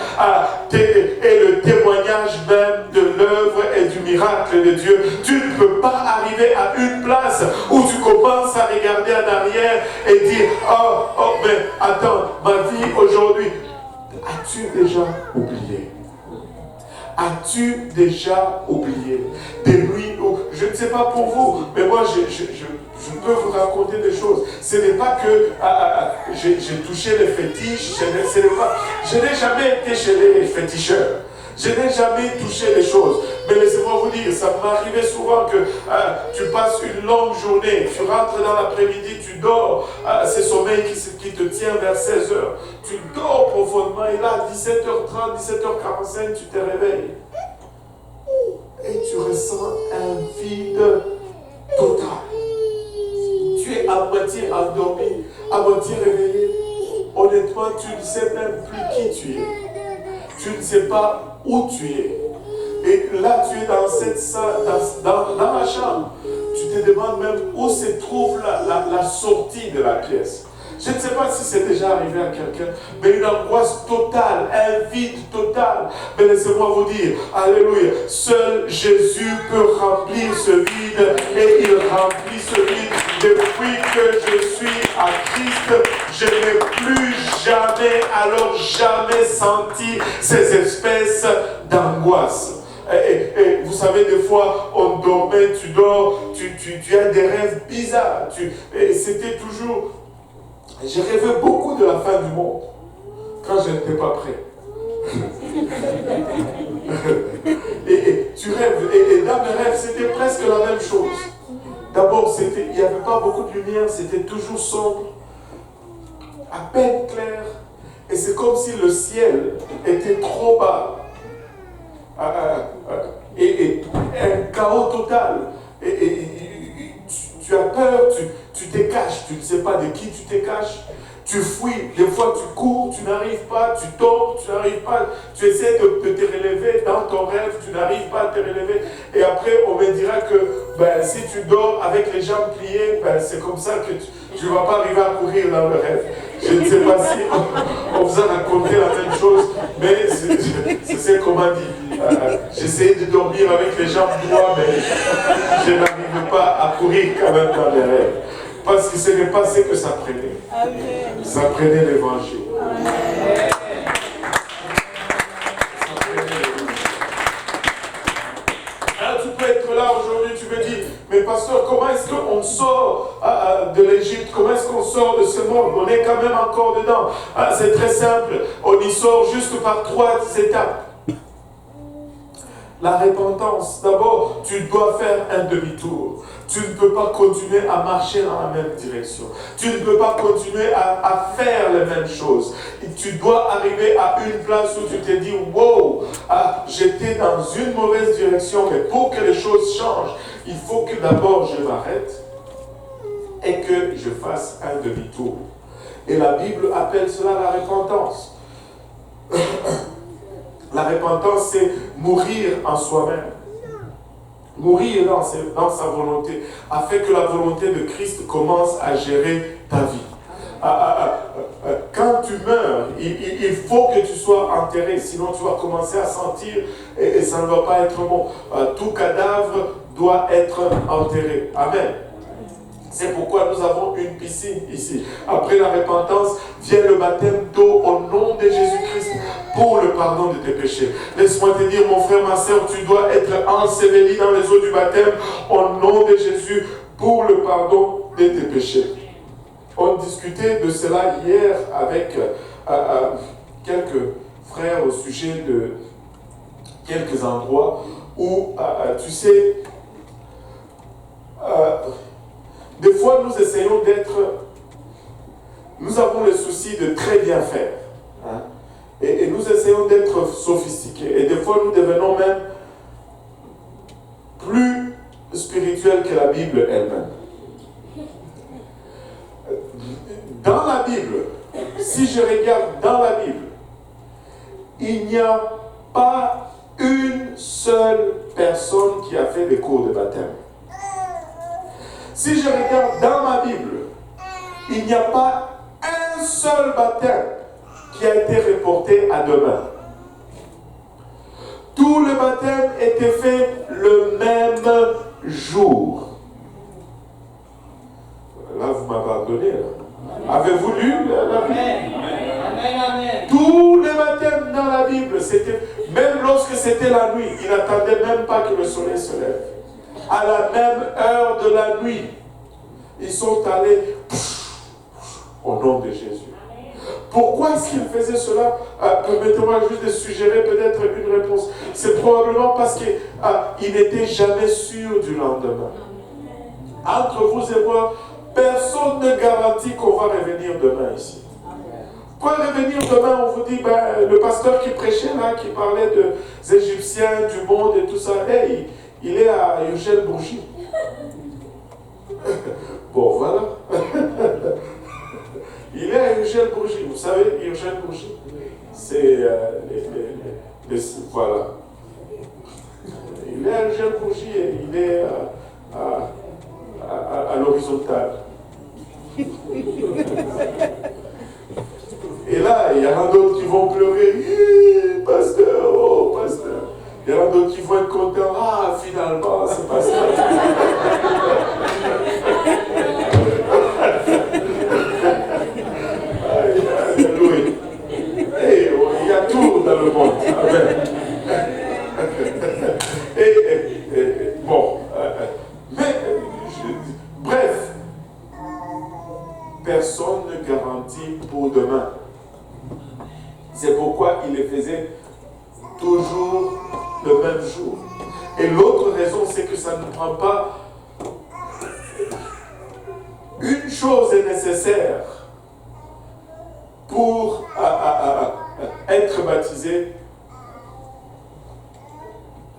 Speaker 1: est le témoignage même de l'œuvre et du miracle de Dieu. Tu ne peux pas arriver à une place où tu commences à regarder en arrière et dire, oh, mais attends, ma vie aujourd'hui, as-tu déjà oublié? As-tu déjà oublié? Des nuits où, je ne sais pas pour vous, mais moi je peux vous raconter des choses. Ce n'est pas que j'ai touché les fétiches, je n'ai jamais été chez les féticheurs. Je n'ai jamais touché les choses. Mais laissez-moi vous dire, ça m'arrivait souvent que tu passes une longue journée, tu rentres dans l'après-midi, tu dors, c'est sommeil qui te tient vers 16h. Tu dors profondément et là, à 17h30, 17h45, tu te réveilles. Et tu ressens un vide total. Tu es à moitié endormi, à moitié réveillé. Honnêtement, tu ne sais même plus qui tu es. Tu ne sais pas où tu es. Et là, tu es dans cette salle, dans la chambre. Tu te demandes même où se trouve la sortie de la pièce. Je ne sais pas si c'est déjà arrivé à quelqu'un, mais une angoisse totale, un vide total. Mais laissez-moi vous dire, alléluia, seul Jésus peut remplir ce vide et il remplit ce vide depuis que je suis à Christ, je n'ai plus jamais, alors jamais senti ces espèces d'angoisse. Et vous savez, des fois, on dormait, tu dors, tu as des rêves bizarres. Et c'était toujours... J'ai rêvé beaucoup de la fin du monde, quand je n'étais pas prêt. et tu rêves, et dans mes rêves, c'était presque la même chose. D'abord, il n'y avait pas beaucoup de lumière, c'était toujours sombre, à peine clair. Et c'est comme si le ciel était trop bas. Et un chaos total. Et tu as peur, tu te caches, tu ne sais pas de qui tu te caches. Tu fuis, des fois tu cours, tu n'arrives pas, tu tombes, tu n'arrives pas, tu essaies de te relever dans ton rêve, tu n'arrives pas à te relever. Et après, on me dira que si tu dors avec les jambes pliées, c'est comme ça que tu ne vas pas arriver à courir dans le rêve. Je ne sais pas si on vous a raconté la même chose, mais c'est ce qu'on m'a dit. J'essayais de dormir avec les jambes droites, mais je n'arrivais pas à courir quand même dans les rêves. Parce que ce n'est pas ce que ça prenait. Amen. Ça prenait l'évangile. Alors tu peux être là aujourd'hui, tu me dis, mais pasteur, comment est-ce qu'on sort de l'Égypte? Comment est-ce qu'on sort de ce monde? On est quand même encore dedans. C'est très simple. On y sort juste par 3 étapes. La repentance. D'abord, tu dois faire un demi-tour. Tu ne peux pas continuer à marcher dans la même direction. Tu ne peux pas continuer à faire les mêmes choses. Et tu dois arriver à une place où tu te dis, wow, j'étais dans une mauvaise direction, mais pour que les choses changent, il faut que d'abord je m'arrête et que je fasse un demi-tour. Et la Bible appelle cela la repentance. La repentance, c'est mourir en soi-même. Mourir dans sa volonté, afin que la volonté de Christ commence à gérer ta vie. Quand tu meurs, il faut que tu sois enterré, sinon tu vas commencer à sentir et ça ne va pas être bon. Tout cadavre doit être enterré. Amen. C'est pourquoi nous avons une piscine ici. Après la repentance, vient le baptême d'eau au nom de Jésus-Christ pour le pardon de tes péchés. Laisse-moi te dire, mon frère, ma soeur, tu dois être enseveli dans les eaux du baptême au nom de Jésus pour le pardon de tes péchés. On discutait de cela hier avec quelques frères au sujet de quelques endroits où, tu sais, des fois, nous essayons d'être... Nous avons le souci de très bien faire. Hein? Et nous essayons d'être sophistiqués. Et des fois, nous devenons même plus spirituels que la Bible elle-même. Dans la Bible, si je regarde dans la Bible, il n'y a pas une seule personne qui a fait des cours de baptême. Si je regarde dans ma Bible, il n'y a pas un seul baptême qui a été reporté à demain. Tous les baptêmes étaient faits le même jour. Là, vous m'avez pardonné. Avez-vous lu la Bible? Amen. Tous les baptêmes dans la Bible, c'était, même lorsque c'était la nuit, ils n'attendaient même pas que le soleil se lève. À la même heure de la nuit, ils sont allés au nom de Jésus. Pourquoi est-ce qu'ils faisaient cela? Permettez-moi juste de suggérer peut-être une réponse. C'est probablement parce qu'ils n'étaient jamais sûrs du lendemain. Entre vous et moi, personne ne garantit qu'on va revenir demain ici. Pour revenir demain, on vous dit, le pasteur qui prêchait là, qui parlait des Égyptiens, du monde et tout ça, il est à Eugène Bourgie. Bon, voilà. Il est à Eugène Bourgie. Vous savez, Eugène Bourgie, c'est voilà. Il est à Eugène Bourgie et il est à l'horizontale. Et là, il y en a d'autres qui vont pleurer. Pasteur, oh pasteur. Il y en a d'autres qui vont être contents. Ah, finalement, c'est pasteur. C'est pourquoi il les faisait toujours le même jour. Et l'autre raison, c'est que ça ne prend pas. Une chose est nécessaire pour être baptisé.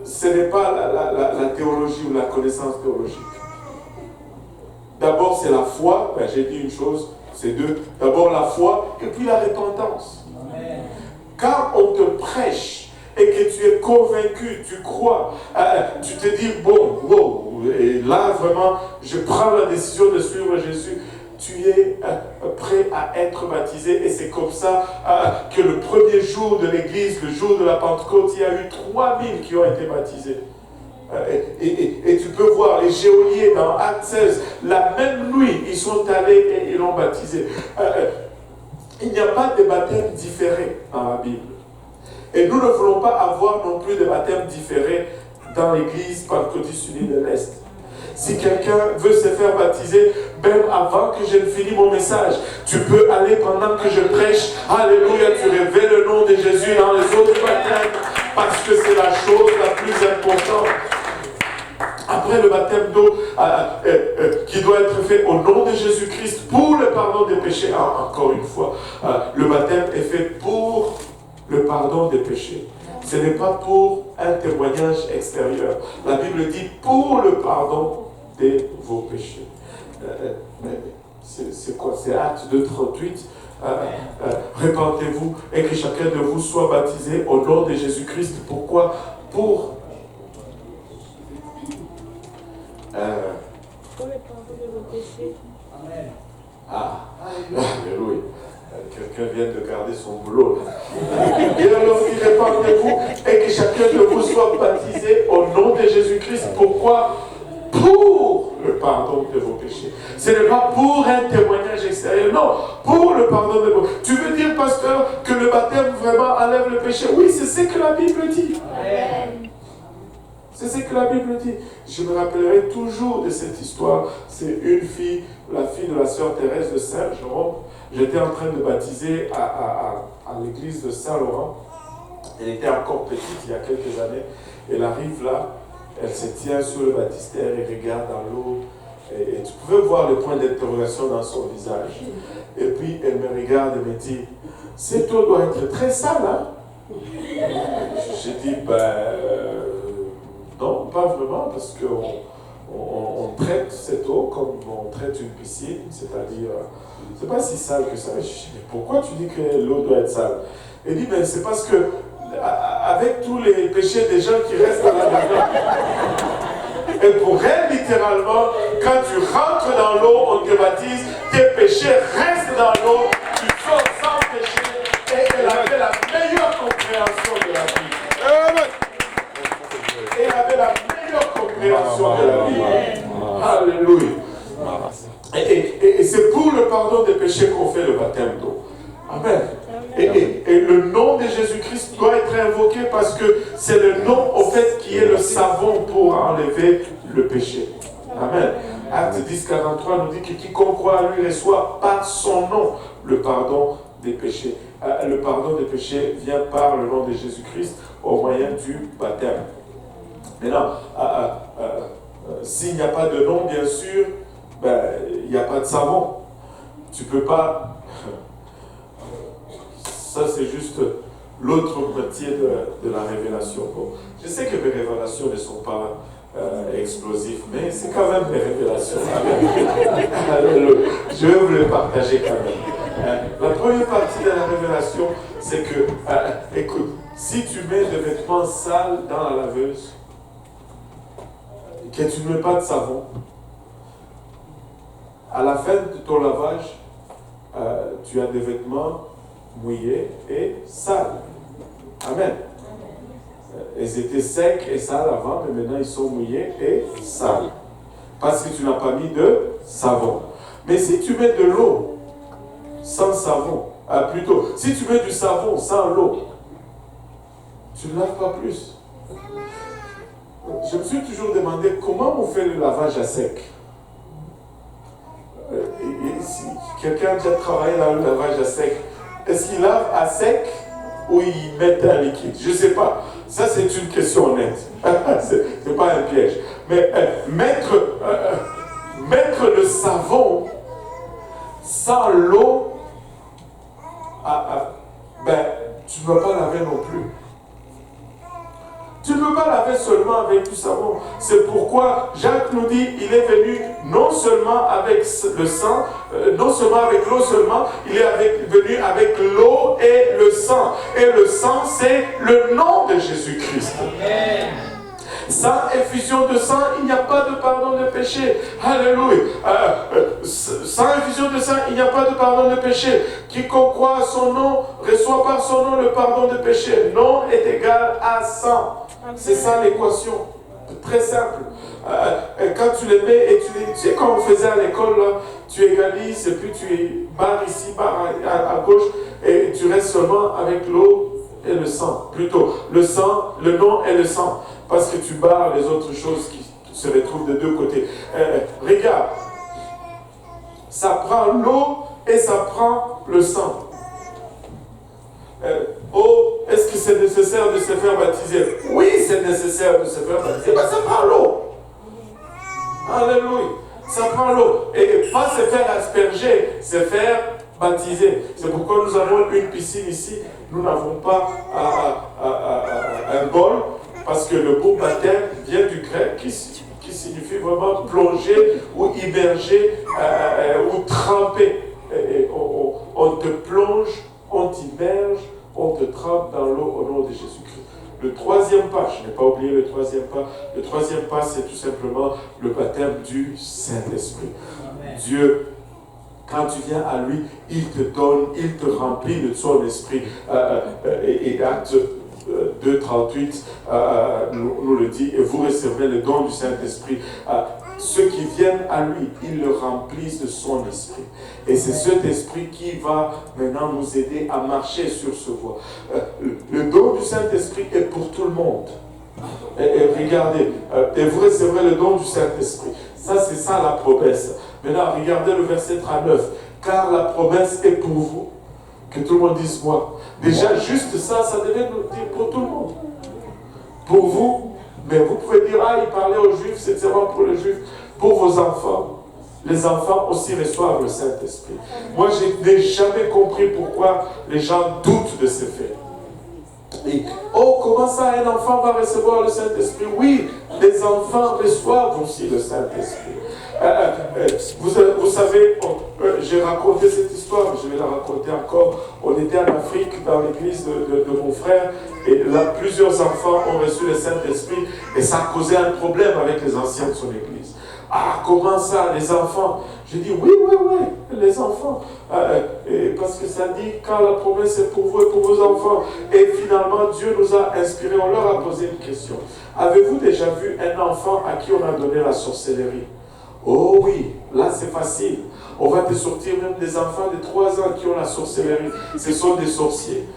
Speaker 1: Ce n'est pas la théologie ou la connaissance théologique. D'abord, c'est la foi. Ben, j'ai dit une chose, c'est deux. D'abord la foi et puis la repentance. Amen. Quand on te prêche et que tu es convaincu, tu crois, tu te dis, bon, wow, et là vraiment, je prends la décision de suivre Jésus. Tu es prêt à être baptisé et c'est comme ça que le premier jour de l'église, le jour de la Pentecôte, il y a eu 3000 qui ont été baptisés. Et tu peux voir les geôliers dans Acte 16, la même nuit, ils sont allés et ils l'ont baptisé. Il n'y a pas de baptême différé dans la Bible. Et nous ne voulons pas avoir non plus de baptême différé dans l'église pentecôtiste unie de l'Est. Si quelqu'un veut se faire baptiser, même avant que je ne finisse mon message, tu peux aller pendant que je prêche. Alléluia, tu révèles le nom de Jésus dans les autres baptêmes, parce que c'est la chose la plus importante. Après le baptême d'eau qui doit être fait au nom de Jésus-Christ pour le pardon des péchés. Encore une fois, le baptême est fait pour le pardon des péchés. Ce n'est pas pour un témoignage extérieur. La Bible dit pour le pardon de vos péchés. C'est quoi? C'est Acte 2:38. Répentez-vous et que chacun de vous soit baptisé au nom de Jésus-Christ. Pourquoi? Pour
Speaker 3: le pardon de vos péchés.
Speaker 2: Amen.
Speaker 1: Alléluia. Quelqu'un vient de garder son boulot. Et alors, il répandez-vous et que chacun de vous soit baptisé au nom de Jésus-Christ. Pourquoi? Pour le pardon de vos péchés. Ce n'est pas pour un témoignage extérieur, non, pour le pardon de vos péchés. Tu veux dire, pasteur, que le baptême vraiment enlève le péché? Oui, c'est ce que la Bible dit.
Speaker 3: Amen.
Speaker 1: C'est ce que la Bible dit. Je me rappellerai toujours de cette histoire. C'est une fille, la fille de la sœur Thérèse de Saint-Jérôme. J'étais en train de baptiser à l'église de Saint-Laurent. Elle était encore petite, il y a quelques années. Elle arrive là, elle se tient sur le baptistère et regarde dans l'eau. Et tu pouvais voir le point d'interrogation dans son visage. Et puis elle me regarde et me dit, cette eau doit être très sale, hein? J'ai dit, non, pas vraiment, parce qu'on traite cette eau comme on traite une piscine, c'est-à-dire, c'est pas si sale que ça. Je dis, mais pourquoi tu dis que l'eau doit être sale? Elle dit, c'est parce que, avec tous les péchés des gens qui restent à la maison, et pour elle, littéralement, quand tu rentres dans l'eau, on te baptise, tes péchés restent dans l'eau, tu sors sans péché, et elle avait la meilleure compréhension de la vie. Elle avait la meilleure compréhension de la vie. Alléluia. Et c'est pour le pardon des péchés qu'on fait le baptême d'eau. Amen. Et le nom de Jésus-Christ doit être invoqué parce que c'est le nom, au fait, qui est le savon pour enlever le péché. Amen. Acte 10, 43 nous dit que quiconque croit à lui reçoit par son nom le pardon des péchés. Le pardon des péchés vient par le nom de Jésus-Christ au moyen du baptême. Maintenant, s'il n'y a pas de nom, bien sûr, il n'y a pas de savon. Tu ne peux pas... Ça, c'est juste l'autre moitié de la révélation. Bon, je sais que mes révélations ne sont pas explosives, mais c'est quand même des révélations. Je vais vous les partager quand même. La première partie de la révélation, c'est que, écoute, si tu mets des vêtements sales dans la laveuse, que tu ne mets pas de savon, à la fin de ton lavage, tu as des vêtements mouillés et sales. Amen. Ils étaient secs et sales avant, mais maintenant ils sont mouillés et sales. Parce que tu n'as pas mis de savon. Mais si tu mets de l'eau sans savon, plutôt, si tu mets du savon sans l'eau, tu ne laves pas plus. Je me suis toujours demandé comment on fait le lavage à sec. Si quelqu'un a déjà travaillé dans le lavage à sec, est-ce qu'il lave à sec ou ils mettent un liquide. Je ne sais pas. Ça, c'est une question honnête. C'est pas un piège. Mais mettre le savon sans l'eau, tu ne vas pas laver non plus. Tu ne peux pas laver seulement avec du savon. C'est pourquoi Jacques nous dit, il est venu non seulement avec le sang, non seulement avec l'eau seulement, il est venu avec l'eau et le sang. Et le sang, c'est le nom de Jésus-Christ. Sans effusion de sang, il n'y a pas de pardon de péché. Alléluia. Sans effusion de sang, il n'y a pas de pardon de péché. Quiconque croit à son nom, reçoit par son nom le pardon de péché. Nom est égal à sang. C'est ça l'équation. Très simple. Quand tu les mets et tu sais, quand on faisait à l'école, là, tu égalises et puis tu barres ici, barres à gauche, et tu restes seulement avec l'eau et le sang. Plutôt, le sang, le nom et le sang. Parce que tu barres les autres choses qui se retrouvent de deux côtés. Regarde, ça prend l'eau et ça prend le sang. Est-ce que c'est nécessaire de se faire baptiser? Oui, c'est nécessaire de se faire baptiser. Ça prend l'eau. Alléluia. Ça prend l'eau. Et pas se faire asperger, se faire baptiser. C'est pourquoi nous avons une piscine ici. Nous n'avons pas un bol. Parce que le mot baptême vient du grec qui signifie vraiment plonger ou immerger ou tremper. On te plonge, on t'immerge, on te trempe dans l'eau au nom de Jésus-Christ. Le troisième pas, je n'ai pas oublié le troisième pas. Le troisième pas, c'est tout simplement le baptême du Saint-Esprit. Dieu, quand tu viens à lui, il te donne, il te remplit de son esprit. Et Acte 2,38 nous le dit, et vous recevrez le don du Saint-Esprit. Ceux qui viennent à lui, ils le remplissent de son esprit. Et c'est cet esprit qui va maintenant nous aider à marcher sur ce voie. Le don du Saint-Esprit est pour tout le monde. Et regardez, et vous recevrez le don du Saint-Esprit. Ça, c'est ça la promesse. Maintenant, regardez le verset 39. Car la promesse est pour vous. Que tout le monde dise moi. Déjà, juste ça, ça devait nous dire pour tout le monde. Pour vous, mais vous pouvez dire, il parlait aux Juifs, c'est seulement pour les Juifs. Pour vos enfants, les enfants aussi reçoivent le Saint-Esprit. Moi, je n'ai jamais compris pourquoi les gens doutent de ces faits. Et, comment ça, un enfant va recevoir le Saint-Esprit? Oui, les enfants reçoivent aussi le Saint-Esprit. Vous savez, j'ai raconté cette histoire, mais je vais la raconter encore. On était en Afrique, dans l'église de mon frère, et là, plusieurs enfants ont reçu le Saint-Esprit, et ça a causé un problème avec les anciens de son église. Comment ça, les enfants? J'ai dit, oui, les enfants. Parce que ça dit, quand la promesse est pour vous et pour vos enfants. Et finalement, Dieu nous a inspirés, on leur a posé une question. Avez-vous déjà vu un enfant à qui on a donné la sorcellerie? Oh oui, là c'est facile. On va te sortir même des enfants de 3 ans qui ont la sorcellerie. Ce sont des sorciers.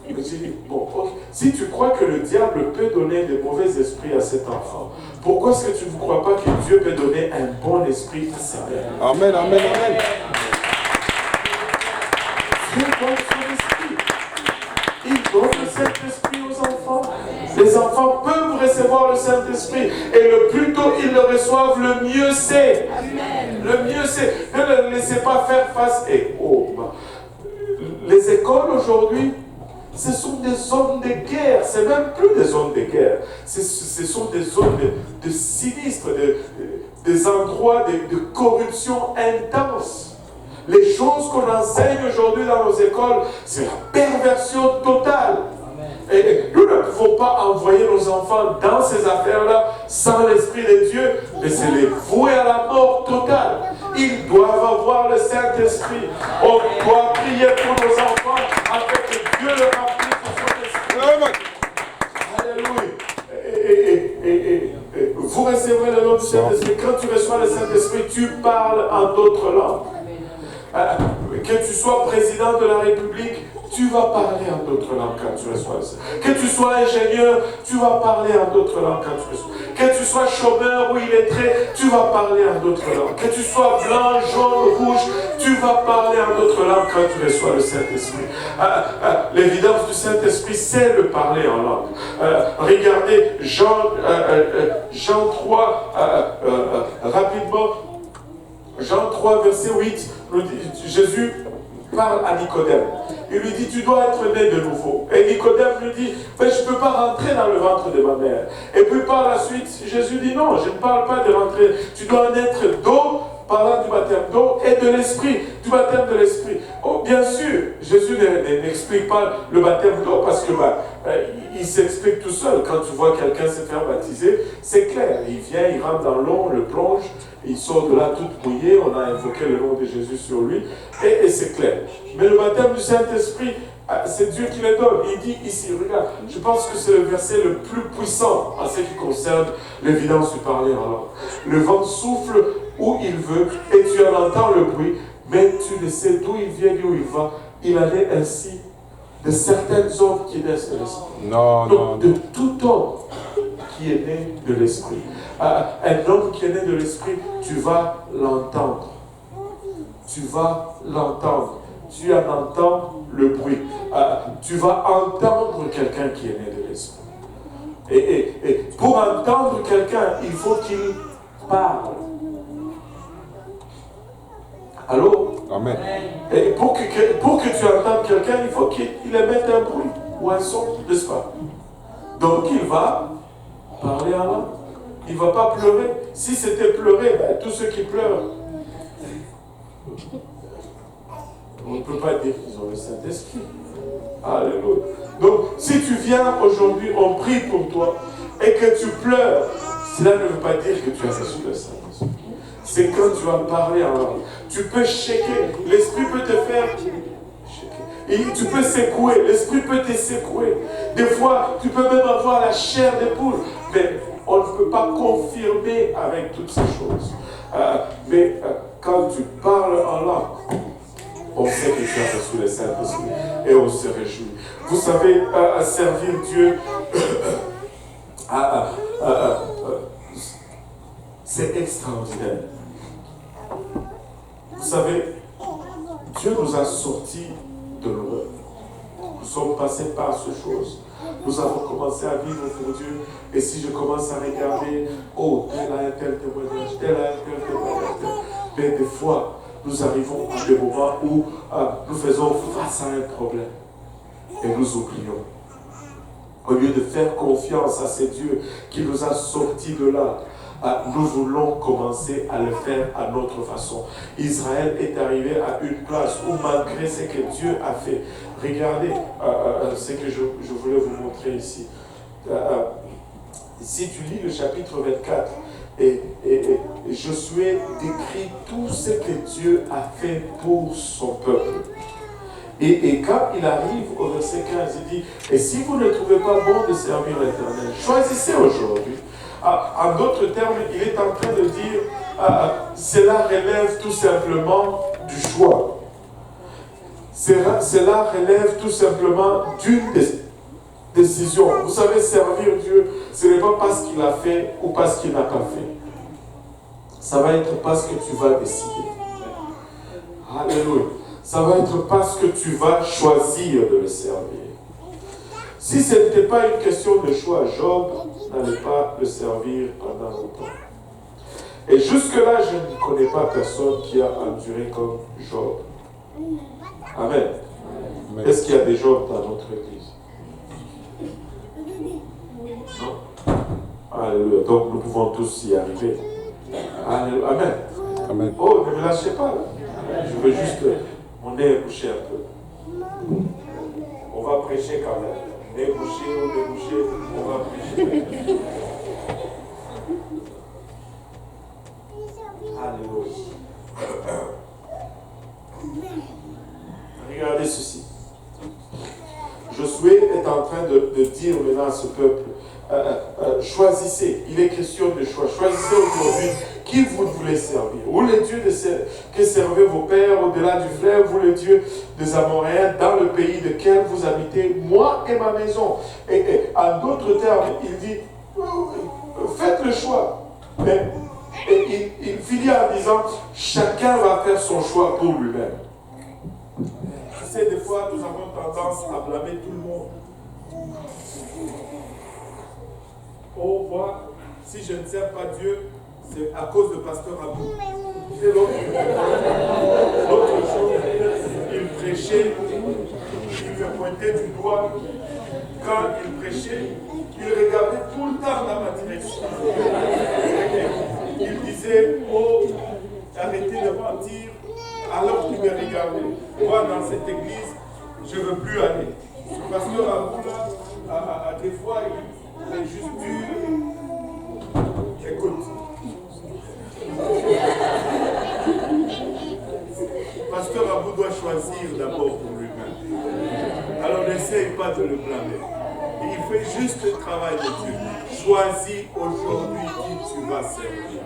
Speaker 1: Je dis, bon, okay. Si tu crois que le diable peut donner de mauvais esprits à cet enfant, pourquoi est-ce que tu ne crois pas que Dieu peut donner un bon esprit à cet enfant?
Speaker 2: Amen, amen, amen.
Speaker 1: Dieu donne son esprit. Il donne le Saint-Esprit aux enfants. Les enfants peuvent recevoir le Saint-Esprit. Et le plus tôt ils le reçoivent, le mieux c'est. Le mieux c'est. Ne le laissez pas faire face. Les écoles aujourd'hui, ce sont des zones de guerre. Ce n'est même plus des zones de guerre. Ce sont des zones de sinistre, des endroits de corruption intense. Les choses qu'on enseigne aujourd'hui dans nos écoles, c'est la perversion totale. Et nous ne pouvons pas envoyer nos enfants dans ces affaires-là sans l'Esprit de Dieu, mais c'est les vouer à la mort totale. Ils doivent avoir le Saint-Esprit. On doit prier pour nos enfants afin que Dieu leur remplisse de son esprit. Alléluia. Vous recevrez le nom du Saint-Esprit. Quand tu reçois le Saint-Esprit, tu parles en d'autres langues. Que tu sois président de la République, tu vas parler en d'autres langues quand tu reçois le Saint-Esprit. Que tu sois ingénieur, tu vas parler en d'autres langues quand tu reçois. Que tu sois chômeur ou illettré, tu vas parler en d'autres langues. Que tu sois blanc, jaune, rouge, tu vas parler en d'autres langues quand tu reçois le Saint-Esprit. L'évidence du Saint-Esprit, c'est de parler en langue. Regardez Jean 3, rapidement. Jean 3, verset 8, Jésus parle à Nicodème. Il lui dit, tu dois être né de nouveau. Et Nicodème lui dit, mais je ne peux pas rentrer dans le ventre de ma mère. Et puis par la suite, Jésus dit, non, je ne parle pas de rentrer. Tu dois naître d'eau, parlant du baptême d'eau et de l'esprit, du baptême de l'esprit. Oh, bien sûr, Jésus n'explique pas le baptême d'eau parce que il s'explique tout seul. Quand tu vois quelqu'un se faire baptiser, c'est clair. Il vient, il rentre dans l'eau, on le plonge, il sort de là tout mouillé, on a invoqué le nom de Jésus sur lui, et c'est clair. Mais le baptême du Saint-Esprit, c'est Dieu qui le donne. Il dit ici, regarde, je pense que c'est le verset le plus puissant en ce qui concerne l'évidence du parler en langue. Le vent souffle où il veut, et tu en entends le bruit, mais tu ne sais d'où il vient ni où il va. Il en est ainsi de certaines hommes qui naissent de l'esprit. Donc, de tout homme qui est né de l'esprit. Un homme qui est né de l'esprit, tu vas l'entendre. Tu vas l'entendre. Tu en entends le bruit. Tu vas entendre quelqu'un qui est né de l'esprit. Et pour entendre quelqu'un, il faut qu'il parle. Allô? Amen. Et pour que tu entendes quelqu'un, il faut qu'il émette un bruit ou un son, n'est-ce pas? Donc il va parler en langue. Il ne va pas pleurer. Si c'était pleurer, tous ceux qui pleurent, on ne peut pas dire qu'ils ont le Saint-Esprit. Alléluia. Donc, si tu viens aujourd'hui, on prie pour toi, et que tu pleures, cela ne veut pas dire que tu as reçu le Saint-Esprit. C'est quand tu vas parler en langue. Tu peux shaker. L'Esprit peut te faire shaker. Et tu peux secouer. L'Esprit peut te secouer. Des fois, tu peux même avoir la chair des poules. Mais on ne peut pas confirmer avec toutes ces choses. Mais quand tu parles en langue, on sait que tu as reçu le Saint-Esprit et on se réjouit. Vous savez, servir Dieu, c'est extraordinaire. Vous savez, Dieu nous a sortis de l'horreur. Nous sommes passés par ces choses. Nous avons commencé à vivre pour Dieu. Et si je commence à regarder, oh, tel a un tel témoignage, tel a un tel témoignage, mais des fois, nous arrivons à des moments où nous faisons face à un problème. Et nous oublions. Au lieu de faire confiance à ces dieux qui nous a sortis de là, nous voulons commencer à le faire à notre façon. Israël est arrivé à une place où malgré ce que Dieu a fait, regardez ce que je voulais vous montrer ici. Si tu lis le chapitre 24, et Josué décrit tout ce que Dieu a fait pour son peuple. Et quand il arrive au verset 15, il dit, et si vous ne trouvez pas bon de servir l'Éternel, choisissez aujourd'hui. En d'autres termes, il est en train de dire, cela relève tout simplement du choix. Cela relève tout simplement d'une décision. Vous savez, servir Dieu, ce n'est pas parce qu'il a fait ou parce qu'il n'a pas fait. Ça va être parce que tu vas décider. Alléluia. Ça va être parce que tu vas choisir de le servir. Si ce n'était pas une question de choix, Job n'allait pas le servir pendant longtemps. Et jusque-là, je ne connais pas personne qui a enduré comme Job. Amen. Amen. Est-ce qu'il y a des Jobs dans notre église? Non. Alléluia. Donc nous pouvons tous y arriver. Alléluia. Amen. Amen. Oh, ne me lâchez pas là. Je veux juste mon nez bouché un peu. On va prêcher quand même. Nez bouché ou débouché, on va prêcher. Alléluia. Regardez ceci. Josué est en train de dire maintenant à ce peuple, choisissez, il est question de choix, choisissez aujourd'hui qui vous voulez servir. Ou le Dieu que servaient vos pères au-delà du fleuve, ou le Dieu des Amoréens dans le pays de quel vous habitez, moi et ma maison. Et en d'autres termes, il dit, faites le choix. Mais il finit en disant, chacun va faire son choix pour lui-même. Tu sais, des fois, nous avons tendance à blâmer tout le monde. Oh, moi, si je ne sers pas Dieu, c'est à cause de pasteur Abou. Et l'autre jour, il prêchait, il me pointait du doigt. Quand il prêchait, il regardait tout le temps dans ma direction. Il disait, oh, arrêtez de mentir, alors qu'il me regardait. Moi, dans cette église, je ne veux plus aller. Le pasteur Abou, là, des fois, il est juste dur. Écoute. Pasteur Abou doit choisir d'abord pour lui-même. Alors n'essaye pas de le blâmer. Il fait juste le travail de Dieu. Choisis aujourd'hui qui tu vas servir.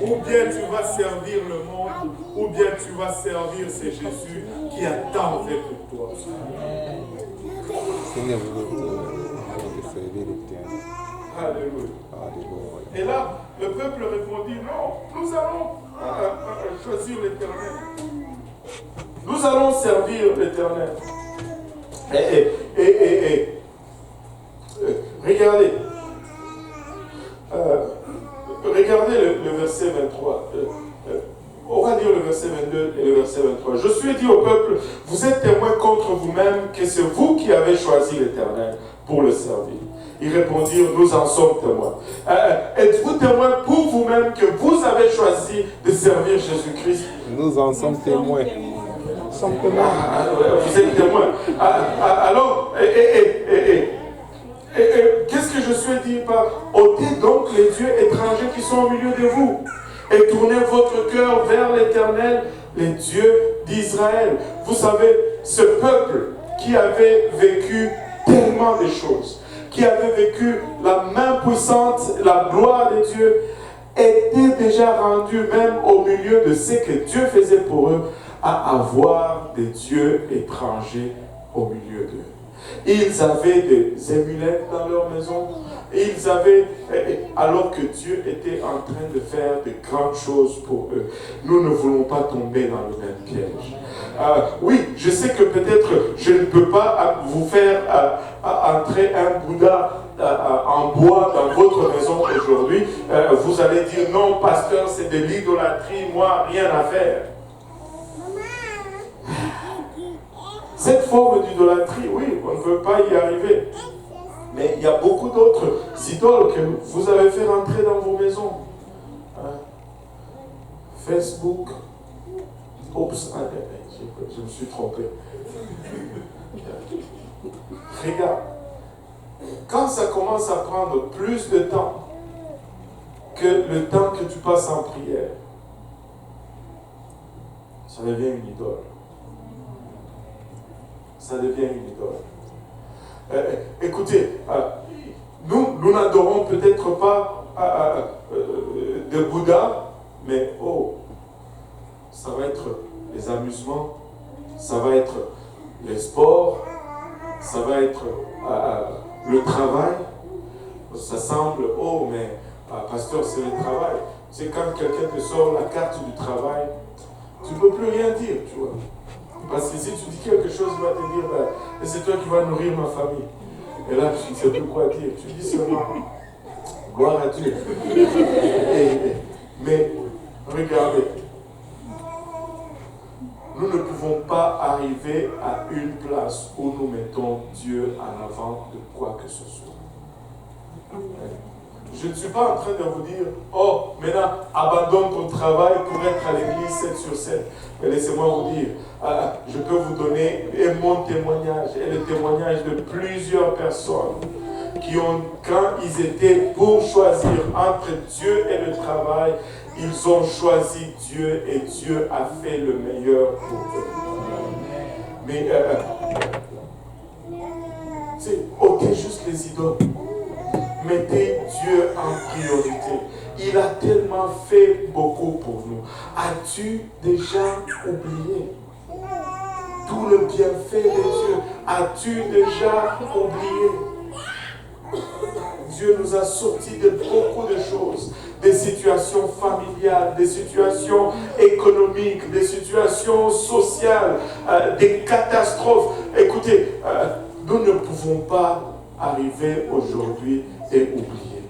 Speaker 1: Ou bien tu vas servir le monde, ou bien tu vas servir ce Jésus qui a tant fait pour toi.
Speaker 4: Seigneur, vous servir l'éternel.
Speaker 1: Alléluia. Et là, le peuple répondit, non, nous allons choisir l'Éternel. Nous allons servir l'Éternel. Regardez. Regardez le verset 23. On va lire le verset 22 et le verset 23. Je suis dit au peuple, vous êtes témoins contre vous-même que c'est vous qui avez choisi l'Éternel pour le servir. Ils répondirent, nous en sommes témoins. Êtes-vous témoins pour vous-même que vous avez choisi de servir Jésus-Christ?
Speaker 4: Nous en sommes témoins. Nous sommes témoins.
Speaker 1: Vous êtes témoins. Alors, qu'est-ce que je suis dit par ôtez donc les dieux étrangers qui sont au milieu de vous et tournez votre cœur vers l'Éternel, les dieux d'Israël. Vous savez, ce peuple qui avait vécu tellement de choses, qui avait vécu la main puissante, la gloire de Dieu, était déjà rendu même au milieu de ce que Dieu faisait pour eux, à avoir des dieux étrangers au milieu d'eux. Ils avaient des amulettes dans leur maison. Ils avaient, alors que Dieu était en train de faire de grandes choses pour eux. Nous ne voulons pas tomber dans le même piège. Oui, je sais que peut-être je ne peux pas vous faire entrer un Bouddha en bois dans votre maison aujourd'hui. Vous allez dire, non, pasteur, c'est de l'idolâtrie, moi, rien à faire. Cette forme d'idolâtrie, oui, on ne veut pas y arriver. Mais il y a beaucoup d'autres idoles que vous avez fait rentrer dans vos maisons. Facebook. Oups, je me suis trompé. Regarde, quand ça commence à prendre plus de temps que le temps que tu passes en prière, ça devient une idole. Ça devient une idole. Écoutez, nous n'adorons peut-être pas de Bouddha, mais ça va être les amusements, ça va être les sports, ça va être le travail. Ça semble, mais pasteur, c'est le travail. C'est quand quelqu'un te sort la carte du travail, tu ne peux plus rien dire, tu vois. Parce que si tu dis quelque chose, il va te dire, c'est toi qui vas nourrir ma famille. Et là, tu ne sais plus quoi dire. Tu dis seulement, gloire à Dieu. Mais regardez, nous ne pouvons pas arriver à une place où nous mettons Dieu en avant de quoi que ce soit. Je ne suis pas en train de vous dire, maintenant, abandonne ton travail pour être à l'église 7 sur 7. Mais laissez-moi vous dire, je peux vous donner mon témoignage et le témoignage de plusieurs personnes qui ont, quand ils étaient pour choisir entre Dieu et le travail, ils ont choisi Dieu et Dieu a fait le meilleur pour eux. Mais, ôtez juste les idoles. Mettez Dieu en priorité. Il a tellement fait beaucoup pour nous. As-tu déjà oublié tout le bienfait de Dieu? As-tu déjà oublié? Dieu nous a sortis de beaucoup de choses, des situations familiales, des situations économiques, des situations sociales, des catastrophes. Écoutez, nous ne pouvons pas arriver aujourd'hui et oublier.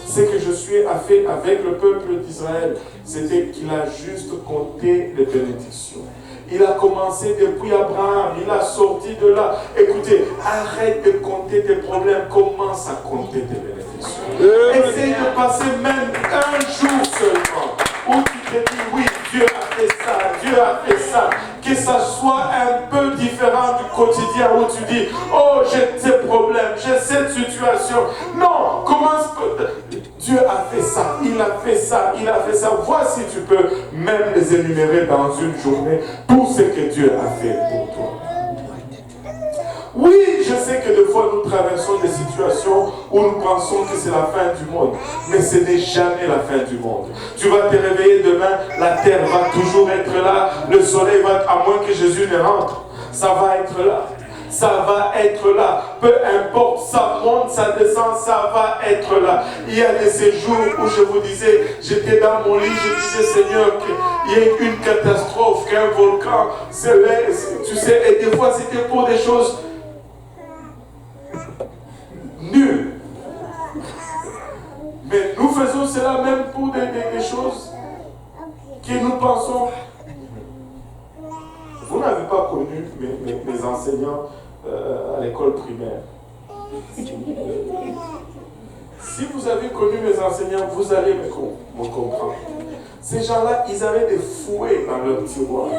Speaker 1: Ce que je suis fait avec le peuple d'Israël, c'était qu'il a juste compté les bénédictions. Il a commencé depuis Abraham, il a sorti de là. Écoutez, arrête de compter tes problèmes, commence à compter tes bénédictions. Essaye de passer même un jour seulement où tu te dis, oui, Dieu a fait ça, Dieu a fait ça. Que ça soit un peu différent du quotidien où tu dis, oh, j'ai ces problèmes, j'ai cette situation. Non, commence. Dieu a fait ça, il a fait ça, il a fait ça. Voici, tu peux même les énumérer dans une journée, tout ce que Dieu a fait pour toi. Oui, je sais que des fois nous traversons des situations où nous pensons que c'est la fin du monde. Mais ce n'est jamais la fin du monde. Tu vas te réveiller demain, la terre va toujours être là, le soleil va, à moins que Jésus ne rentre, ça va être là. Ça va être là. Peu importe, ça monte, ça descend, ça va être là. Il y a de ces jours où je vous disais, j'étais dans mon lit, je disais, Seigneur, qu'il y ait une catastrophe, qu'un volcan se lève, tu sais, et des fois c'était pour des choses nul. Mais nous faisons cela même pour des choses que nous pensons. Vous n'avez pas connu mes enseignants à l'école primaire. Si vous avez connu mes enseignants, vous allez me comprendre. Ces gens-là, ils avaient des fouets dans leur tiroir.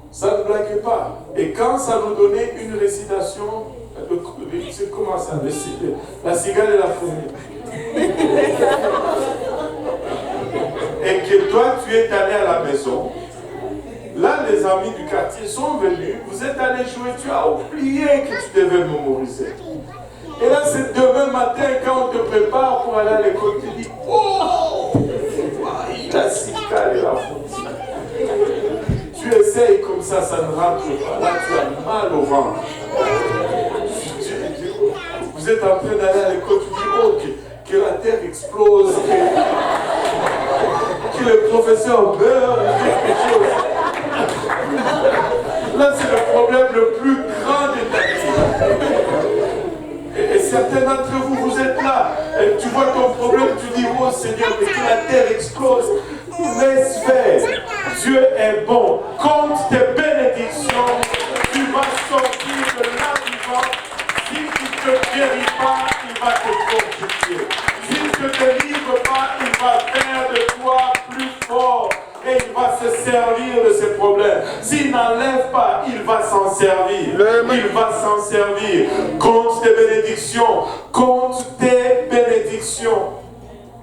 Speaker 1: Ça ne blaguait pas. Et quand ça nous donnait une récitation, c'est comment ça, la cigale et la fourmi. Et que toi, tu es allé à la maison. Là, les amis du quartier sont venus. Vous êtes allé jouer. Tu as oublié que tu devais mémoriser. Et là, c'est demain matin, quand on te prépare pour aller à l'école, tu dis, oh, la cigale et la fourmi. Tu essayes comme ça ne rentre pas. Là, tu as mal au ventre. Vous êtes en train d'aller à l'école, tu dis, oh, que la terre explose, que le professeur meurt, quelque chose. Là, c'est le problème le plus grand de ta vie. Et certains d'entre vous, vous êtes là, et tu vois ton problème, tu dis, oh Seigneur, mais que la terre explose. Laisse faire. Dieu est bon. Compte tes bénédictions. Tu vas sortir de là vivant. Si tu ne te guéris pas, il va te fortifier. S'il ne te délivre pas, il va faire de toi plus fort. Et il va se servir de ses problèmes. S'il n'enlève pas, il va s'en servir. Il va s'en servir. Compte tes bénédictions. Compte tes bénédictions.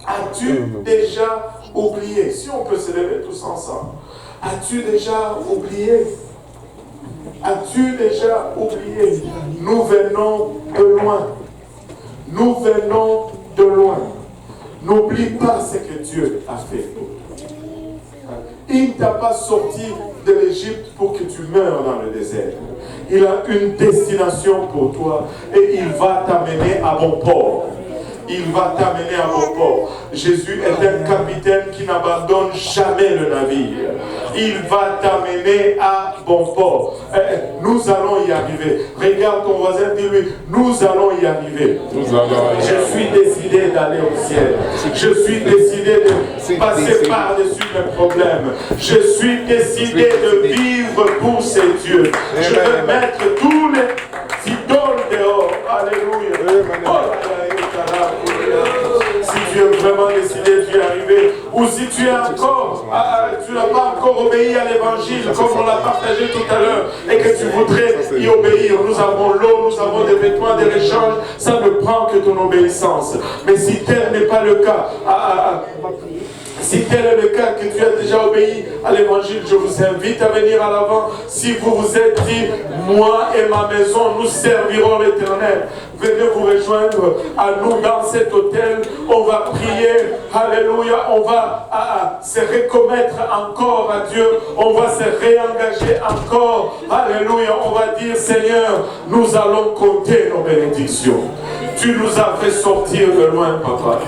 Speaker 1: As-tu déjà oublié? Si on peut se lever tous ensemble. As-tu déjà oublié? As-tu déjà oublié? Nous venons de loin. Nous venons de loin. N'oublie pas ce que Dieu a fait pour toi. Il ne t'a pas sorti de l'Égypte pour que tu meurs dans le désert. Il a une destination pour toi et il va t'amener à bon port. Il va t'amener à bon port. Jésus est un capitaine qui n'abandonne jamais le navire. Il va t'amener à bon port. Nous allons y arriver. Regarde ton voisin, dis-lui, nous allons y arriver. Je suis décidé d'aller au ciel. Je suis décidé de passer par-dessus mes problèmes. Je suis décidé de vivre pour ces dieux. Je vais mettre tous les idoles dehors. Alléluia. Si tu es vraiment décidé d'y arriver, ou si tu es encore, tu n'as pas encore obéi à l'évangile comme on l'a partagé tout à l'heure, et que tu voudrais y obéir, nous avons l'eau, nous avons des vêtements de l'échange, ça ne prend que ton obéissance. Mais si tel n'est pas le cas, Si tel est le cas que tu as déjà obéi à l'évangile, je vous invite à venir à l'avant. Si vous vous êtes dit, moi et ma maison, nous servirons l'Éternel, venez vous rejoindre à nous dans cet hôtel. On va prier, alléluia, on va se recommettre encore à Dieu, on va se réengager encore, alléluia, on va dire, Seigneur, nous allons compter nos bénédictions. Tu nous as fait sortir de loin, papa.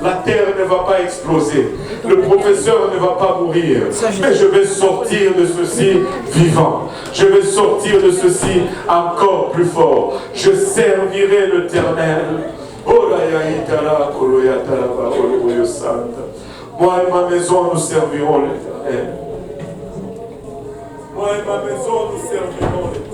Speaker 1: La terre ne va pas exploser. Le professeur ne va pas mourir. Mais je vais sortir de ceci vivant. Je vais sortir de ceci encore plus fort. Je servirai l'Éternel. Moi et ma maison, nous servirons l'Éternel. Moi et ma maison, nous servirons l'Éternel.